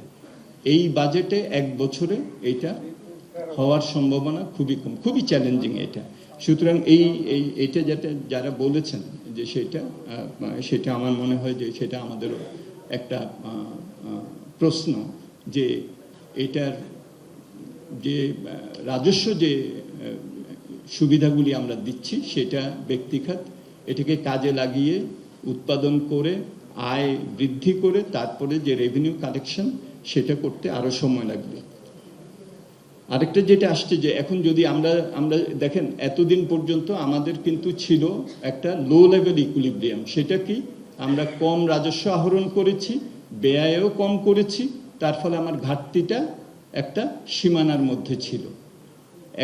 এই বাজেটে 1 বছরে এইটা হওয়ার সম্ভাবনা খুবই কম, খুবই চ্যালেঞ্জিং এটা। সুতরাং এইটা যারা বলেছেন যে সেটা আমার মনে হয় যে সেটা আমাদেরও একটা প্রশ্ন, যে এটার যে রাজস্ব যে সুবিধাগুলি আমরা দিচ্ছি, সেটা ব্যক্তিখাত এটাকে কাজে লাগিয়ে উৎপাদন করে আয় বৃদ্ধি করে তারপরে যে রেভিনিউ কালেকশন, সেটা করতে আরো সময় লাগবে। আরেকটা যেটা আসছে যে এখন যদি আমরা দেখেন এতদিন পর্যন্ত আমাদের কিন্তু ছিল একটা লো লেভেল ইকুইলিব্রিয়াম। সেটা কি, আমরা কম রাজস্ব আহরণ করেছি, ব্যয়ও কম করেছি, তার ফলে আমার ঘাটতিটা একটা সীমানার মধ্যে ছিল।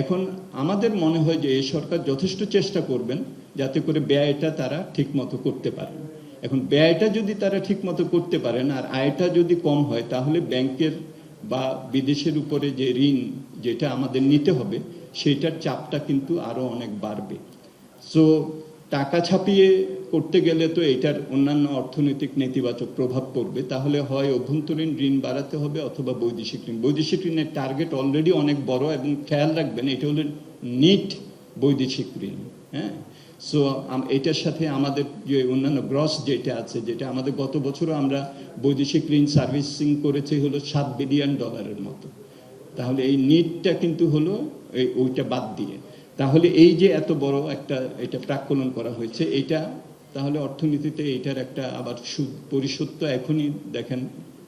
এখন আমাদের মনে হয় যে এই সরকার যথেষ্ট চেষ্টা করবেন যাতে করে ব্যয়টা তারা ঠিক মতো করতে পারেন। এখন ব্যয়টা যদি তারা ঠিক মতো করতে পারেন আর আয়টা যদি কম হয়, তাহলে ব্যাংকের বা বিদেশের উপরে যে ঋণ যেটা আমাদের নিতে হবে, সেইটার চাপটা কিন্তু আরও অনেক বাড়বে। সো টাকা ছাপিয়ে করতে গেলে তো এটার অন্যান্য অর্থনৈতিক নেতিবাচক প্রভাব পড়বে। তাহলে হয় অভ্যন্তরীণ ঋণ বাড়াতে হবে অথবা বৈদেশিক ঋণ। বৈদেশিক ঋণের টার্গেট অলরেডি অনেক বড়, এবং খেয়াল রাখবেন এটা হলো নিট বৈদেশিক ঋণ। হ্যাঁ, সো এটার সাথে আমাদের যে অন্যান্য গ্রস যেটা আছে, যেটা আমাদের গত বছরও আমরা বৈদেশিক ঋণ সার্ভিসিং করেছি হলো $7 বিলিয়ন মতো। তাহলে এই নিটটা কিন্তু হলো ওইটা বাদ দিয়ে, তাহলে এই যে এত বড় একটা এটা প্রাক্কলন করা হয়েছে, এটা তাহলে অর্থনীতিতে এটার একটা আবার সুদ পরিশোধ তো এখনই দেখেন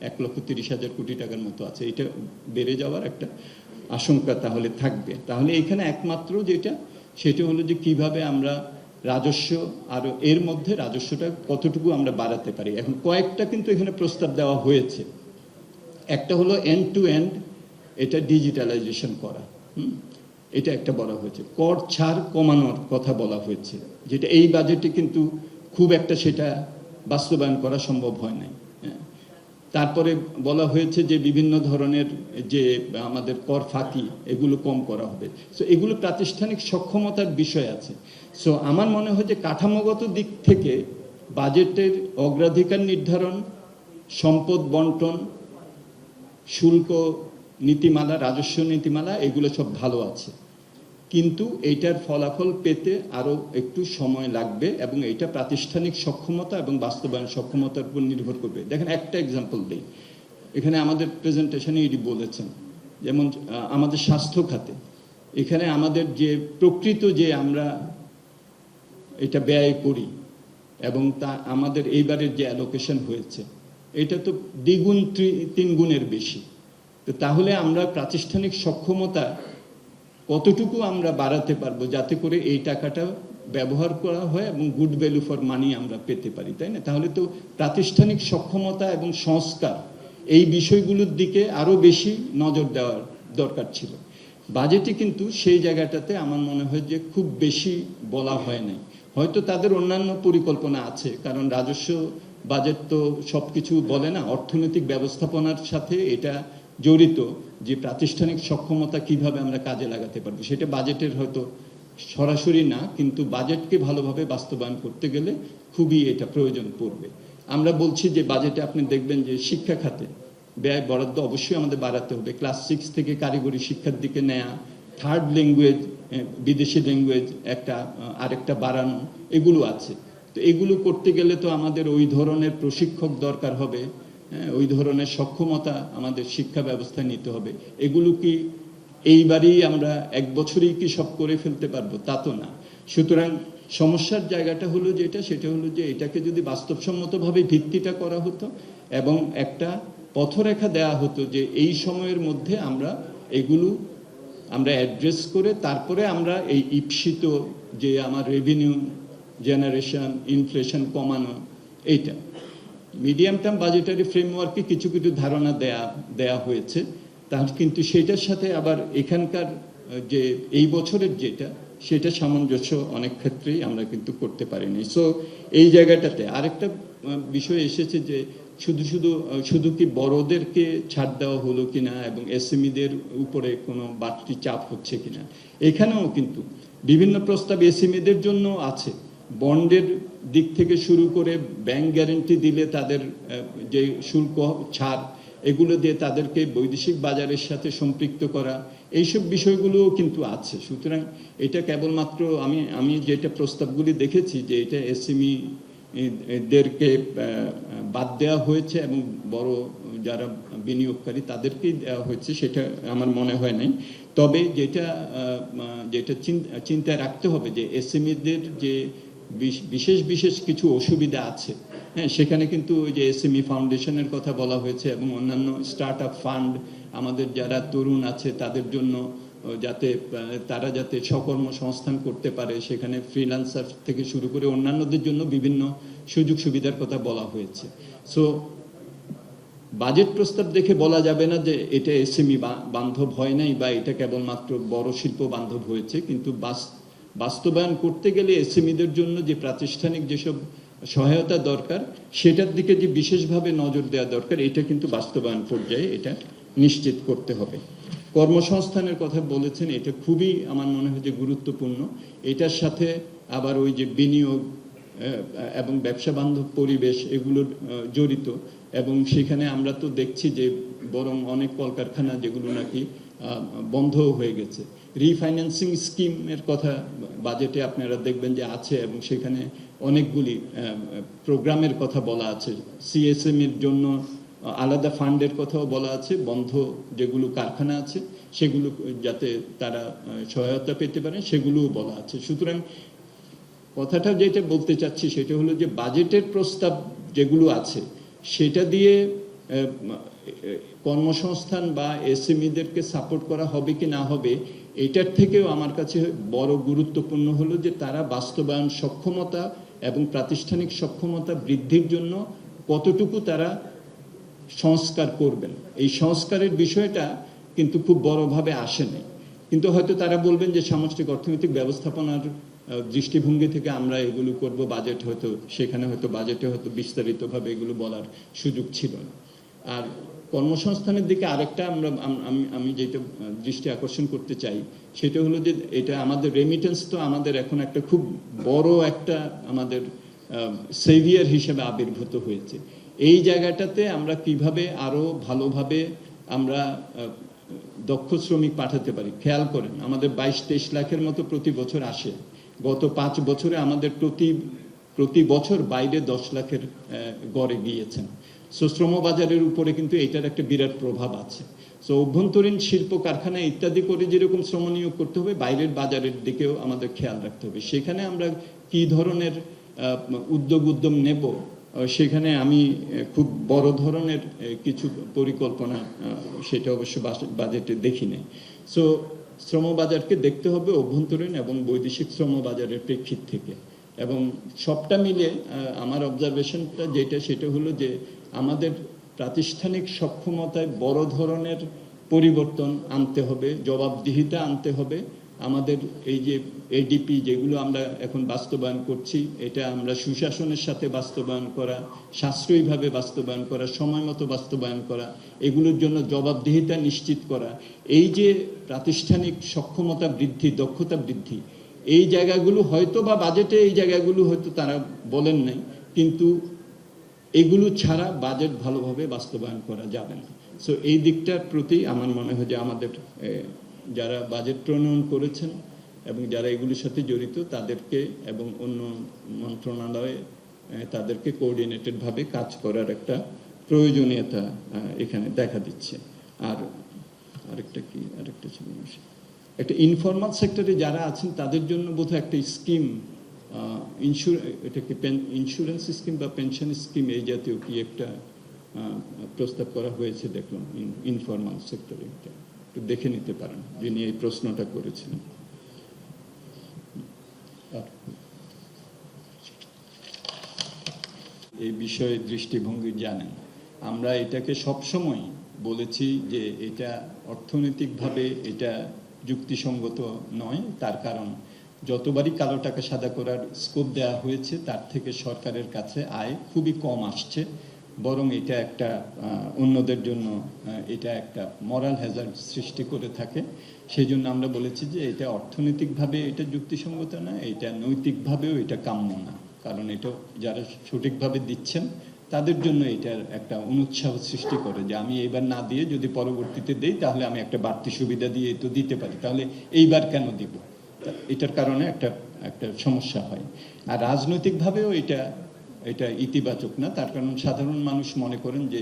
1,30,000 কোটি টাকার মতো আছে, এটা বেড়ে যাওয়ার একটা আশঙ্কা তাহলে থাকবে। তাহলে এখানে একমাত্র যেটা সেটা হলো যে কিভাবে আমরা রাজস্ব আরো এর মধ্যে রাজস্বটা কতটুকু আমরা বাড়াতে পারি। এখন কয়েকটা কিন্তু এখানে প্রস্তাব দেওয়া হয়েছে। একটা হলো এন্ড টু এন্ড এটা ডিজিটালাইজেশন করা, এটা একটা বলা হয়েছে। কর ছাড় কমানোর কথা বলা হয়েছে, যেটা এই বাজেটে কিন্তু খুব একটা সেটা বাস্তবায়ন করা সম্ভব হয় নাই। তারপরে বলা হয়েছে যে বিভিন্ন ধরনের যে আমাদের কর ফাঁকি এগুলো কম করা হবে। সো এগুলো প্রাতিষ্ঠানিক সক্ষমতার বিষয় আছে। সো আমার মনে হয় যে কাঠামোগত দিক থেকে বাজেটের অগ্রাধিকার নির্ধারণ, সম্পদ বন্টন, শুল্ক নীতিমালা, রাজস্ব নীতিমালা এগুলো সব ভালো আছে, কিন্তু এইটার ফলাফল পেতে আরো একটু সময় লাগবে, এবং এটা প্রাতিষ্ঠানিক সক্ষমতা এবং বাস্তবায়ন সক্ষমতার উপর নির্ভর করবে। দেখেন একটা এক্সাম্পল দিই, এখানে আমাদের প্রেজেন্টেশনে এটি বলেছেন, যেমন আমাদের স্বাস্থ্য খাতে এখানে আমাদের যে প্রকৃত যে আমরা এটা ব্যয় করি এবং তা আমাদের এইবারের যে অ্যালোকেশন হয়েছে এটা তো দ্বিগুণ তিন গুণের বেশি। তো তাহলে আমরা প্রাতিষ্ঠানিক সক্ষমতা কতটুকু আমরা বাড়াতে পারবো যাতে করে এই টাকাটা ব্যবহার করা হয় এবং গুড ভ্যালু ফর মানি আমরা পেতে পারি, তাই না? তাহলে তো প্রাতিষ্ঠানিক সক্ষমতা এবং সংস্কার এই বিষয়গুলোর দিকে আরো বেশি নজর দেওয়ার দরকার ছিল। বাজেটে কিন্তু সেই জায়গাটাতে আমার মনে হয় যে খুব বেশি বলা হয় নাই। হয়তো তাদের অন্যান্য পরিকল্পনা আছে, কারণ রাজস্ব বাজেট তো সবকিছু বলে না, অর্থনৈতিক ব্যবস্থাপনার সাথে এটা জড়িত যে প্রাতিষ্ঠানিক সক্ষমতা কিভাবে আমরা কাজে লাগাতে পারবো, সেটা বাজেটের হয়তো সরাসরি না, কিন্তু বাজেটকে ভালোভাবে বাস্তবায়ন করতে গেলে খুবই এটা প্রয়োজন পড়বে। আমরা বলছি যে বাজেটে আপনি দেখবেন যে শিক্ষা খাতে ব্যয় বরাদ্দ অবশ্যই আমাদের বাড়াতে হবে, ক্লাস 6 থেকে কারিগরি শিক্ষার দিকে নেয়া, থার্ড ল্যাঙ্গুয়েজ বিদেশি ল্যাঙ্গুয়েজ একটা আরেকটা বাড়ানো, এগুলো আছে। তো এগুলো করতে গেলে তো আমাদের ওই ধরনের প্রশিক্ষক দরকার হবে, ওই ধরনের সক্ষমতা আমাদের শিক্ষা ব্যবস্থায় নিতে হবে। এগুলো কি এইবারই আমরা এক বছরেই কি সব করে ফেলতে পারবো? তা তো না। সুতরাং সমস্যার জায়গাটা হলো যেটা, সেটা হলো যে এটাকে যদি বাস্তবসম্মতভাবে ভিত্তিটা করা হতো এবং একটা পথরেখা দেয়া হতো যে এই সময়ের মধ্যে আমরা এগুলো আমরা অ্যাড্রেস করে তারপরে আমরা এই ঈপ্সিত যে আমার রেভিনিউ জেনারেশন, ইনফ্লেশন কমানো, এইটা মিডিয়াম টার্ম বাজেটারি ফ্রেমওয়ার্কে কিছু কিছু ধারণা দেয়া হয়েছে, তার কিন্তু সেটার সাথে আবার এখানকার যে এই বছরের যেটা সেটা সামঞ্জস্য অনেক ক্ষেত্রেই আমরা কিন্তু করতে পারিনি। সো এই জায়গাটাতে আরেকটা বিষয় এসেছে যে শুধু কি বড়দেরকে ছাড় দেওয়া হলো কিনা এবং এসএমইদের উপরে কোনো বাড়তি চাপ হচ্ছে কিনা। এখানেও কিন্তু বিভিন্ন প্রস্তাব এসএমইদের জন্য আছে, বন্ডের দিক থেকে শুরু করে ব্যাংক গ্যারেন্টি দিলে তাদের যে শুল্ক ছাড় এগুলো দিয়ে তাদেরকে বৈদেশিক বাজারের সাথে সম্পৃক্ত করা, এইসব বিষয়গুলোও কিন্তু আছে। সুতরাং এটা কেবলমাত্র আমি যেটা প্রস্তাবগুলি দেখেছি যে এটা এসএমই দেরকে বাদ দেওয়া হয়েছে এবং বড় যারা বিনিয়োগকারী তাদেরকেই দেওয়া হয়েছে, সেটা আমার মনে হয় নাই। তবে যেটা চিন্তায় রাখতে হবে যে এসএমইদের যে বিশেষ কিছু অসুবিধা আছে, হ্যাঁ, সেখানে কিন্তু ওই যে এসএমই ফাউন্ডেশনের কথা বলা হয়েছে এবং অন্যান্য স্টার্ট আপ ফান্ড আমাদের যারা তরুণ আছে তাদের জন্য তারা যাতে স্বকর্মসংস্থান করতে পারে, সেখানে ফ্রিল্যান্সার থেকে শুরু করে অন্যান্যদের জন্য বিভিন্ন সুযোগ সুবিধার কথা বলা হয়েছে। সো বাজেট প্রস্তাব দেখে বলা যাবে না যে এটা এসএমই বান্ধব হয় নাই বা এটা কেবলমাত্র বড় শিল্প বান্ধব হয়েছে, কিন্তু বাস্তবায়ন করতে গেলে এসএমইদের জন্য যে প্রাতিষ্ঠানিক যেসব সহায়তা দরকার সেটার দিকে যে বিশেষভাবে নজর দেওয়া দরকার, এটা কিন্তু বাস্তবায়ন পর্যায়ে এটা নিশ্চিত করতে হবে। কর্মসংস্থানের কথা বলেছেন, এটা খুবই আমার মনে হয় যে গুরুত্বপূর্ণ। এটার সাথে আবার ওই যে বিনিয়োগ এবং ব্যবসা বান্ধব পরিবেশ এগুলো জড়িত, এবং সেখানে আমরা তো দেখছি যে বরং অনেক কলকারখানা যেগুলো নাকি বন্ধ হয়ে গেছে। রিফাইন্যান্সিং স্কিমের কথা বাজেটে আপনারা দেখবেন যে আছে, এবং সেখানে অনেকগুলি প্রোগ্রামের কথা বলা আছে। সিএসএম এর জন্য আলাদা ফান্ডের কথাও বলা আছে, বন্ধ যেগুলো কারখানা আছে সেগুলো যাতে তারা সহায়তা পেতে পারে সেগুলোও বলা আছে। সুতরাং কথাটা যেটা বলতে চাচ্ছি সেটা হলো যে বাজেটের প্রস্তাব যেগুলো আছে সেটা দিয়ে কর্মসংস্থান বা এসএমইদেরকে সাপোর্ট করা হবে কি না হবে, এটার থেকেও আমার কাছে বড় গুরুত্বপূর্ণ হলো যে তারা বাস্তবায়ন সক্ষমতা এবং প্রাতিষ্ঠানিক সক্ষমতা বৃদ্ধির জন্য কতটুকু তারা সংস্কার করবেন। এই সংস্কারের বিষয়টা কিন্তু খুব বড়ভাবে আসেনি, কিন্তু হয়তো তারা বলবেন যে সামষ্টিক অর্থনৈতিক ব্যবস্থাপনার দৃষ্টিভঙ্গি থেকে আমরা এগুলো করব, বাজেট হয়তো সেখানে হয়তো বাজেটে হয়তো বিস্তারিতভাবে এগুলো বলার সুযোগ ছিল না। আর কর্মসংস্থানের দিকে আরেকটা আমি যেটা দৃষ্টি আকর্ষণ করতে চাই সেটা হলো যে এটা আমাদের রেমিটেন্স তো আমাদের এখন একটা খুব বড় একটা আমাদের সেভিয়ার হিসেবে আবির্ভূত হয়েছে। এই জায়গাটাতে আমরা কিভাবে আরো ভালোভাবে আমরা দক্ষ শ্রমিক পাঠাতে পারি। খেয়াল করেন আমাদের 22-23 লাখের মতো প্রতি বছর আসে, গত 5 বছরে আমাদের প্রতি বছর বাইরে 10 লাখের গড়ে গিয়েছেন। সো শ্রমবাজারের উপরে কিন্তু এটার একটা বিরাট প্রভাব আছে। সো অভ্যন্তরীণ শিল্প কারখানা ইত্যাদি করে যেরকম শ্রম নিয়োগ করতে হবে, বাইরের বাজারের দিকেও আমাদের খেয়াল রাখতে হবে। সেখানে আমরা কি ধরনের উদ্যম নেব, সেখানে আমি খুব বড় ধরনের কিছু পরিকল্পনা সেটা অবশ্য বাজেটে দেখি নাই। সো শ্রমবাজারকে দেখতে হবে অভ্যন্তরীণ এবং বৈদেশিক শ্রমবাজারের প্রেক্ষিত থেকে, এবং সবটা মিলে আমার অবজারভেশনটা যেটা সেটা হলো যে আমাদের প্রাতিষ্ঠানিক সক্ষমতায় বড় ধরনের পরিবর্তন আনতে হবে, জবাবদিহিতা আনতে হবে। আমাদের এই যে এডিপি যেগুলো আমরা এখন বাস্তবায়ন করছি, এটা আমরা সুশাসনের সাথে বাস্তবায়ন করা, সাশ্রয়ীভাবে বাস্তবায়ন করা, সময় মতো বাস্তবায়ন করা, এগুলোর জন্য জবাবদিহিতা নিশ্চিত করা। এই যে প্রাতিষ্ঠানিক সক্ষমতা বৃদ্ধি, দক্ষতা বৃদ্ধি, এই জায়গাগুলো হয়তো বা বাজেটে এই জায়গাগুলো হয়তো তারা বলেন নাই, কিন্তু এগুলো ছাড়া বাজেট ভালোভাবে বাস্তবায়ন করা যাবে না। সো এই দিকটার প্রতি আমার মনে হয় যে আমাদের যারা বাজেট প্রণয়ন করেছেন এবং যারা এগুলির সাথে জড়িত তাদেরকে এবং অন্য মন্ত্রণালয়ে তাদেরকে কোঅর্ডিনেটেডভাবে কাজ করার একটা প্রয়োজনীয়তা এখানে দেখা দিচ্ছে। আর আরেকটা ছিল একটা ইনফরমাল সেক্টরে যারা আছেন তাদের জন্য বোধহয় একটা স্কিম, এটাকে ইন্স্যুরেন্স স্কিম বা পেনশন স্কিম এই জাতীয় কি একটা প্রস্তাব করা হয়েছে দেখলাম ইনফরমাল সেক্টরে। একটু দেখে নিতে পারেন যিনি এই প্রশ্নটা করেছিলেন। এই বিষয়ে দৃষ্টিভঙ্গি জানেন, আমরা এটাকে সবসময় বলেছি যে এটা অর্থনৈতিকভাবে এটা যুক্তিসঙ্গত নয়। তার কারণ যতবারই কালো টাকা সাদা করার স্কোপ দেওয়া হয়েছে তার থেকে সরকারের কাছে আয় খুবই কম আসছে, বরং এটা একটা অন্যদের জন্য এটা একটা মরাল হ্যাজার্ড সৃষ্টি করে থাকে। সেই জন্য আমরা বলেছি যে এটা অর্থনৈতিকভাবে এটা যুক্তিসঙ্গত না, এটা নৈতিকভাবেও এটা কাম্য না। কারণ এটা যারা সঠিকভাবে দিচ্ছেন তাদের জন্য এটার একটা অনুৎসাহ সৃষ্টি করে যে আমি এইবার না দিয়ে যদি পরবর্তীতে দেই তাহলে আমি একটা বাড়তি সুবিধা দিয়ে তো দিতে পারি, তাহলে এইবার কেন দিব, এটার কারণে একটা সমস্যা হয়। আর রাজনৈতিকভাবেও এটা ইতিবাচক না। তার কারণ সাধারণ মানুষ মনে করেন যে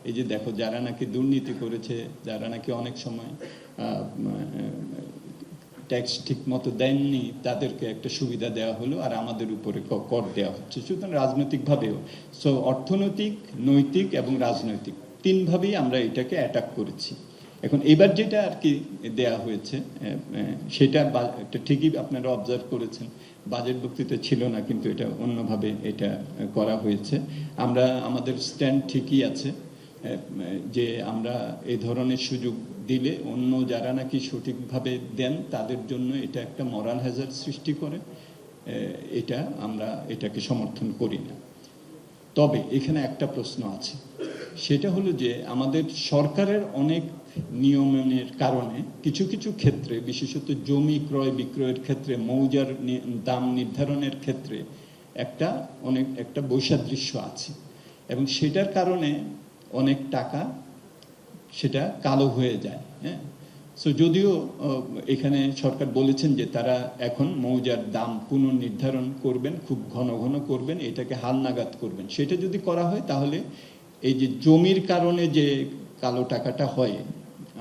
এই যে দেখো যারা নাকি দুর্নীতি করেছে, যারা নাকি অনেক সময় ট্যাক্স ঠিক মতো দেননি, তাদেরকে একটা সুবিধা দেওয়া হলো আর আমাদের উপরে কর দেওয়া হচ্ছে। সুতরাং রাজনৈতিকভাবেও, সো অর্থনৈতিক, নৈতিক এবং রাজনৈতিক তিনভাবেই আমরা এটাকে অ্যাটাক করেছি। এখন এবার যেটা আর কি দেয়া হয়েছে সেটা ঠিকই আপনারা অবজার্ভ করেছেন, বাজেট বক্তৃতা ছিল না কিন্তু এটা অন্যভাবে এটা করা হয়েছে। আমরা আমাদের স্ট্যান্ড ঠিকই আছে যে আমরা এই ধরনের সুযোগ দিলে অন্য যারা নাকি সঠিকভাবে দেন তাদের জন্য এটা একটা মরাল হ্যাজার্ড সৃষ্টি করে, এটা আমরা এটাকে সমর্থন করি না। তবে এখানে একটা প্রশ্ন আছে, সেটা হলো যে আমাদের সরকারের অনেক নিয়মের কারণে কিছু কিছু ক্ষেত্রে, বিশেষত জমি ক্রয় বিক্রয়ের ক্ষেত্রে, মৌজার দাম নির্ধারণের ক্ষেত্রে একটা বৈসাদৃশ্য আছে, এবং সেটার কারণে অনেক টাকা সেটা কালো হয়ে যায়। হ্যাঁ, সো যদিও এখানে সরকার বলেছেন যে তারা এখন মৌজার দাম পুনর্নির্ধারণ করবেন, খুব ঘন ঘন করবেন, এটাকে হালনাগাদ করবেন। সেটা যদি করা হয় তাহলে এই যে জমির কারণে যে কালো টাকাটা হয়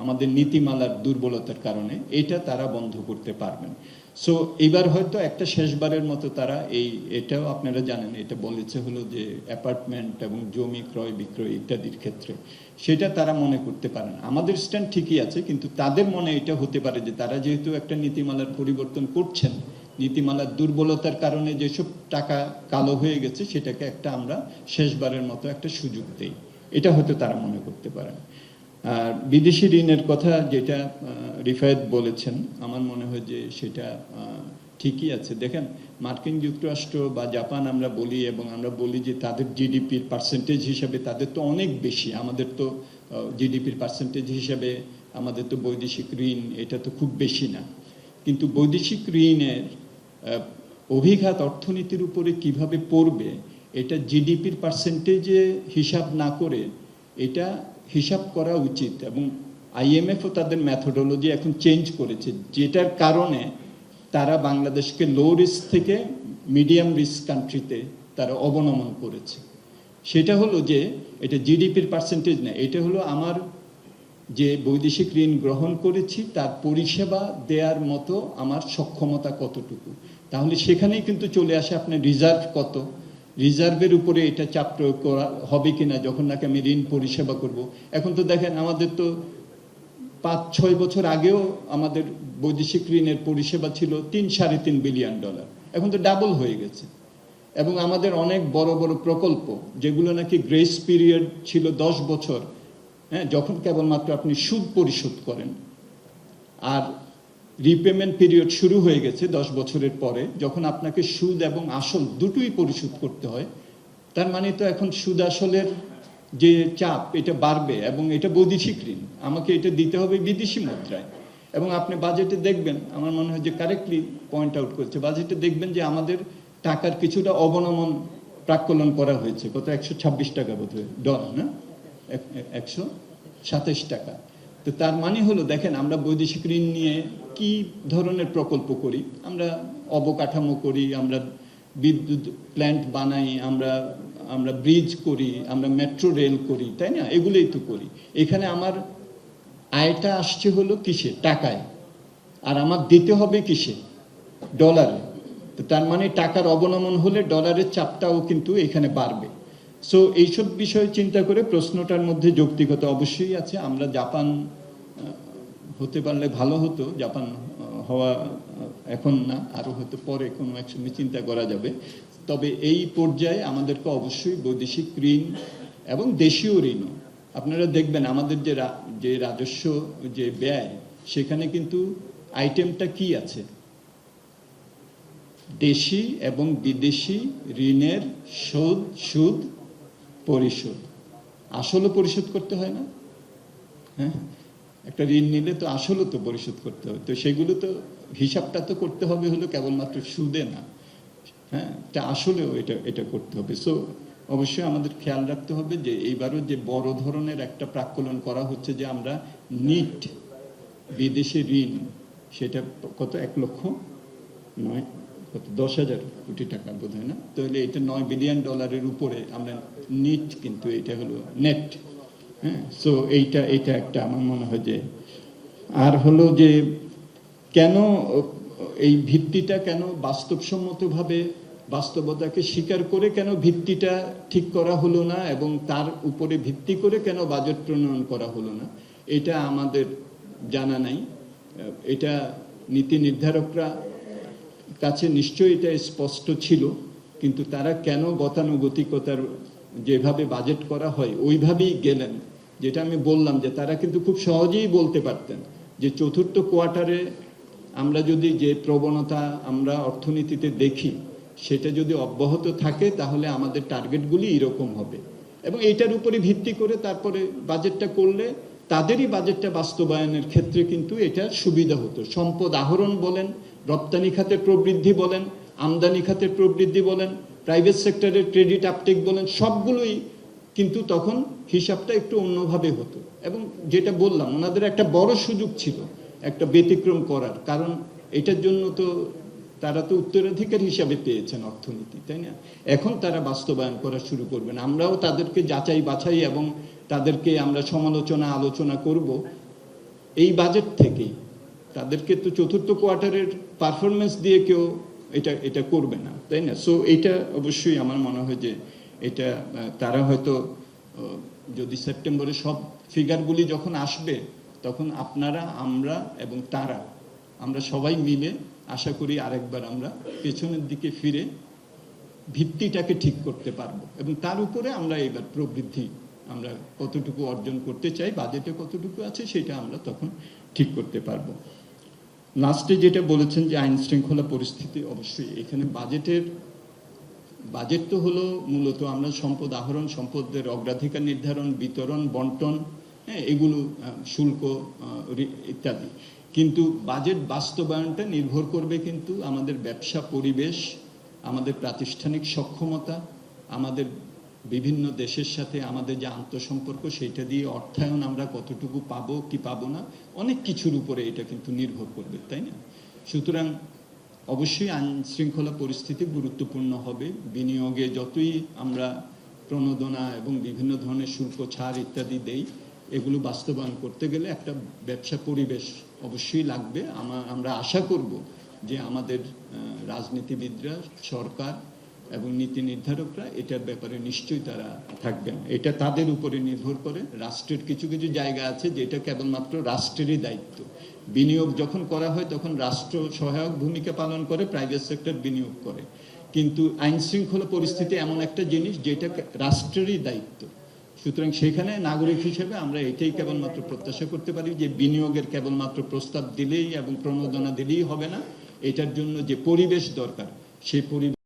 আমাদের নীতিমালার দুর্বলতার কারণে, এটা তারা বন্ধ করতে পারবেন। সো এবার হয়তো একটা শেষবারের মতো তারা এটাও আপনারা জানেন, এটা বলেছে হলো যে অ্যাপার্টমেন্ট এবং জমি ক্রয় বিক্রয় ইত্যাদির ক্ষেত্রে সেটা তারা মনে করতে পারেন। আমাদের স্ট্যান্ড ঠিকই আছে, কিন্তু তাদের মনে এটা হতে পারে যে তারা যেহেতু একটা নীতিমালার পরিবর্তন করছেন, নীতিমালার দুর্বলতার কারণে যেসব টাকা কালো হয়ে গেছে সেটাকে আমরা শেষবারের মতো একটা সুযোগ দেই, এটা হয়তো তারা মনে করতে পারেন। আর বিদেশি ঋণের কথা যেটা রিফায়েত বলেছেন, আমার মনে হয় যে সেটা ঠিকই আছে। দেখেন, মার্কিন যুক্তরাষ্ট্র বা জাপান আমরা বলি, এবং আমরা বলি যে তাদের জিডিপির পার্সেন্টেজ হিসাবে তাদের তো অনেক বেশি, আমাদের তো জিডিপির পার্সেন্টেজ হিসাবে আমাদের তো বৈদেশিক ঋণ এটা তো খুব বেশি না। কিন্তু বৈদেশিক ঋণের অভিঘাত অর্থনীতির উপরে কিভাবে পড়বে এটা জিডিপির পার্সেন্টেজে হিসাব না করে এটা হিসাব করা উচিত। এবং আইএমএফও তাদের মেথোডোলজি এখন চেঞ্জ করেছে, যেটার কারণে তারা বাংলাদেশকে লো রিস্ক থেকে মিডিয়াম রিস্ক কান্ট্রিতে তারা অবনমন করেছে। সেটা হলো যে এটা জিডিপির পার্সেন্টেজ না, এটা হলো আমার যে বৈদেশিক ঋণ গ্রহণ করেছি তার পরিষেবা দেওয়ার মতো আমার সক্ষমতা কতটুকু। তাহলে সেখানেই কিন্তু চলে আসে আপনার রিজার্ভ কত, রিজার্ভের উপরে এটা চাপ প্রয়োগ করা হবে কিনা যখন নাকি আমি ঋণ পরিষেবা করব। এখন তো দেখেন, আমাদের তো 5-6 বছর আগেও আমাদের বৈদেশিক ঋণের পরিষেবা ছিল $3-3.5 বিলিয়ন, এখন তো ডাবল হয়ে গেছে। এবং আমাদের অনেক বড় বড় প্রকল্প যেগুলো নাকি গ্রেস পিরিয়ড ছিল 10 বছর, হ্যাঁ, যখন কেবলমাত্র আপনি সুদ পরিশোধ করেন, আর রিপেমেন্ট পিরিয়ড শুরু হয়ে গেছে 10 বছরের পরে, যখন আপনাকে সুদ এবং আসল দুটোই পরিশোধ করতে হয়। তার মানে তো এখন সুদ আসলের যে চাপ এটা বাড়বে, এবং এটা বৈদেশিক ঋণ, আমাকে এটা দিতে হবে বিদেশি মুদ্রায়। এবং আপনি বাজেটে দেখবেন, আমার মনে হয় যে কারেক্টলি পয়েন্ট আউট করছে, বাজেটে দেখবেন যে আমাদের টাকার কিছুটা অবনমন প্রাক্কলন করা হয়েছে, কত 126 টাকা বোধহয় ডলার, না 127 টাকা। তো তার মানে হলো, দেখেন আমরা বৈদেশিক ঋণ নিয়ে কি ধরনের প্রকল্প করি, আমরা অবকাঠামো করি, আমরা বিদ্যুৎ প্ল্যান্ট বানাই, আমরা ব্রিজ করি, আমরা মেট্রো রেল করি, তাই না? এগুলোই তো করি। এখানে আমার আয়টা আসছে হলো কিসে? টাকায়। আর আমার দিতে হবে কিসে? ডলারে। তো তার মানে টাকার অবনমন হলে ডলারের চাপটাও কিন্তু এখানে বাড়বে। সো এইসব বিষয় চিন্তা করে প্রশ্নটার মধ্যে যৌক্তিকতা অবশ্যই আছে। আমরা জাপান হতে পারলে ভালো হতো, জাপান হওয়া এখন না, আরো হয়তো পরে কোনো একসঙ্গে চিন্তা করা যাবে। তবে এই পর্যায়ে আমাদেরকে অবশ্যই বৈদেশিক ঋণ এবং দেশীয় ঋণও, আপনারা দেখবেন আমাদের যে রাজস্ব যে ব্যয়, সেখানে কিন্তু আইটেমটা কি আছে? দেশি এবং বিদেশি ঋণের সুদ পরিশোধ। আসলও পরিশোধ করতে হয় না? হ্যাঁ, একটা ঋণ নিলে তো আসলও তো পরিশোধ করতে হয়, তো সেগুলো তো হিসাবটা তো করতে হবে হলো কেবলমাত্র সুদে না, হ্যাঁ, এটা আসলেও এটা করতে হবে। সো অবশ্যই আমাদের খেয়াল রাখতে হবে যে এইবারও যে বড় ধরনের একটা প্রাক্কলন করা হচ্ছে, যে আমরা নিট বিদেশি ঋণ সেটা কত 10,000 কোটি টাকা বোধ হয়, না? তাহলে এটা $9 বিলিয়ন উপরে আমরা নিট, কিন্তু এটা হলো নেট। হ্যাঁ, সো এইটা একটা আমার মনে হয় যে, আর হলো যে কেন এই ভিত্তিটা কেন বাস্তবসম্মতভাবে বাস্তবতাকে স্বীকার করে কেন ভিত্তিটা ঠিক করা হলো না, এবং তার উপরে ভিত্তি করে কেন বাজেট প্রণয়ন করা হলো না, এটা আমাদের জানা নাই। এটা নীতি নির্ধারকরা কাছে নিশ্চয়ই এটা স্পষ্ট ছিল, কিন্তু তারা কেন গতানুগতিকতার যেভাবে বাজেট করা হয় ওইভাবেই গেলেন। যেটা আমি বললাম যে তারা কিন্তু খুব সহজেই বলতে পারতেন যে চতুর্থ কোয়ার্টারে আমরা যদি যে প্রবণতা আমরা অর্থনীতিতে দেখি সেটা যদি অব্যাহত থাকে তাহলে আমাদের টার্গেটগুলি এরকম হবে, এবং এইটার উপরে ভিত্তি করে তারপরে বাজেটটা করলে তাদেরই বাজেটটা বাস্তবায়নের ক্ষেত্রে কিন্তু এটা সুবিধা হতো। সম্পদ আহরণ বলেন, রপ্তানি খাতের প্রবৃদ্ধি বলেন, আমদানি খাতের প্রবৃদ্ধি বলেন, প্রাইভেট সেক্টরের ক্রেডিট আপটেক বলেন, সবগুলোই কিন্তু তখন হিসাবটা একটু অন্যভাবে হতো। এবং যেটা বললাম, ওনাদের একটা বড় সুযোগ ছিল একটা ব্যতিক্রম করার, কারণ এটার জন্য তো তারা তো উত্তরাধিকার হিসাবে পেয়েছেন অর্থনীতি, তাই না? এখন তারা বাস্তবায়ন করা শুরু করবেন। আমরাও তাদেরকে যাচাই বাছাই এবং তাদেরকে আমরা সমালোচনা আলোচনা করব এই বাজেট থেকেই। তাদেরকে তো চতুর্থ কোয়ার্টারের পারফরমেন্স দিয়ে কেউ এটা করবে না, তাই না? সো এটা অবশ্যই আমার মনে হয় যে এটা তারা হয়তো যদি সেপ্টেম্বরে সব ফিগারগুলি যখন আসবে, তখন আপনারা, আমরা এবং তারা, আমরা সবাই মিলে আশা করি আরেকবার আমরা পেছনের দিকে ফিরে ভিত্তিটাকে ঠিক করতে পারবো এবং তার উপরে আমরা এবার প্রবৃদ্ধি আমরা কতটুকু অর্জন করতে চাই, বাজেটে কতটুকু আছে সেটা আমরা তখন ঠিক করতে পারবো। লাস্টে যেটা বলেছেন যে আইন শৃঙ্খলা পরিস্থিতি, অবশ্যই এখানে বাজেট তো হলো মূলত আমরা সম্পদ আহরণ, সম্পদের অগ্রাধিকার নির্ধারণ, বিতরণ, বন্টন, হ্যাঁ, এগুলো শুল্ক ইত্যাদি। কিন্তু বাজেট বাস্তবায়নটা নির্ভর করবে কিন্তু আমাদের ব্যবসা পরিবেশ, আমাদের প্রাতিষ্ঠানিক সক্ষমতা, আমাদের বিভিন্ন দেশের সাথে আমাদের যে আন্তঃসম্পর্ক, সেইটা দিয়ে অর্থায়ন আমরা কতটুকু পাবো কি পাবো না, অনেক কিছুর উপরে এটা কিন্তু নির্ভর করবে, তাই না? সুতরাং অবশ্যই আইন শৃঙ্খলা পরিস্থিতি গুরুত্বপূর্ণ হবে। বিনিয়োগে যতই আমরা প্রণোদনা এবং বিভিন্ন ধরনের শুল্ক ছাড় ইত্যাদি দেই, এগুলো বাস্তবায়ন করতে গেলে একটা ব্যবসা পরিবেশ অবশ্যই লাগবে। আমরা আশা করব যে আমাদের রাজনীতিবিদরা, সরকার এবং নীতি নির্ধারকরা এটার ব্যাপারে নিশ্চয়ই তারা থাকবেন। এটা তাদের উপরে নির্ভর করে। রাষ্ট্রের কিছু কিছু জায়গা আছে যেটা কেবলমাত্র রাষ্ট্রেরই দায়িত্ব। বিনিয়োগ যখন করা হয় তখন রাষ্ট্র সহায়ক ভূমিকা পালন করে, প্রাইভেট সেক্টর বিনিয়োগ করে। কিন্তু আইন শৃঙ্খলা পরিস্থিতি এমন একটা জিনিস যেটা রাষ্ট্রেরই দায়িত্ব। সুতরাং সেখানে নাগরিক হিসেবে আমরা এটাই কেবলমাত্র প্রত্যাশা করতে পারি যে বিনিয়োগের কেবলমাত্র প্রস্তাব দিলেই এবং প্রণোদনা দিলেই হবে না। এটার জন্য যে পরিবেশ দরকার, সেই পরিবেশ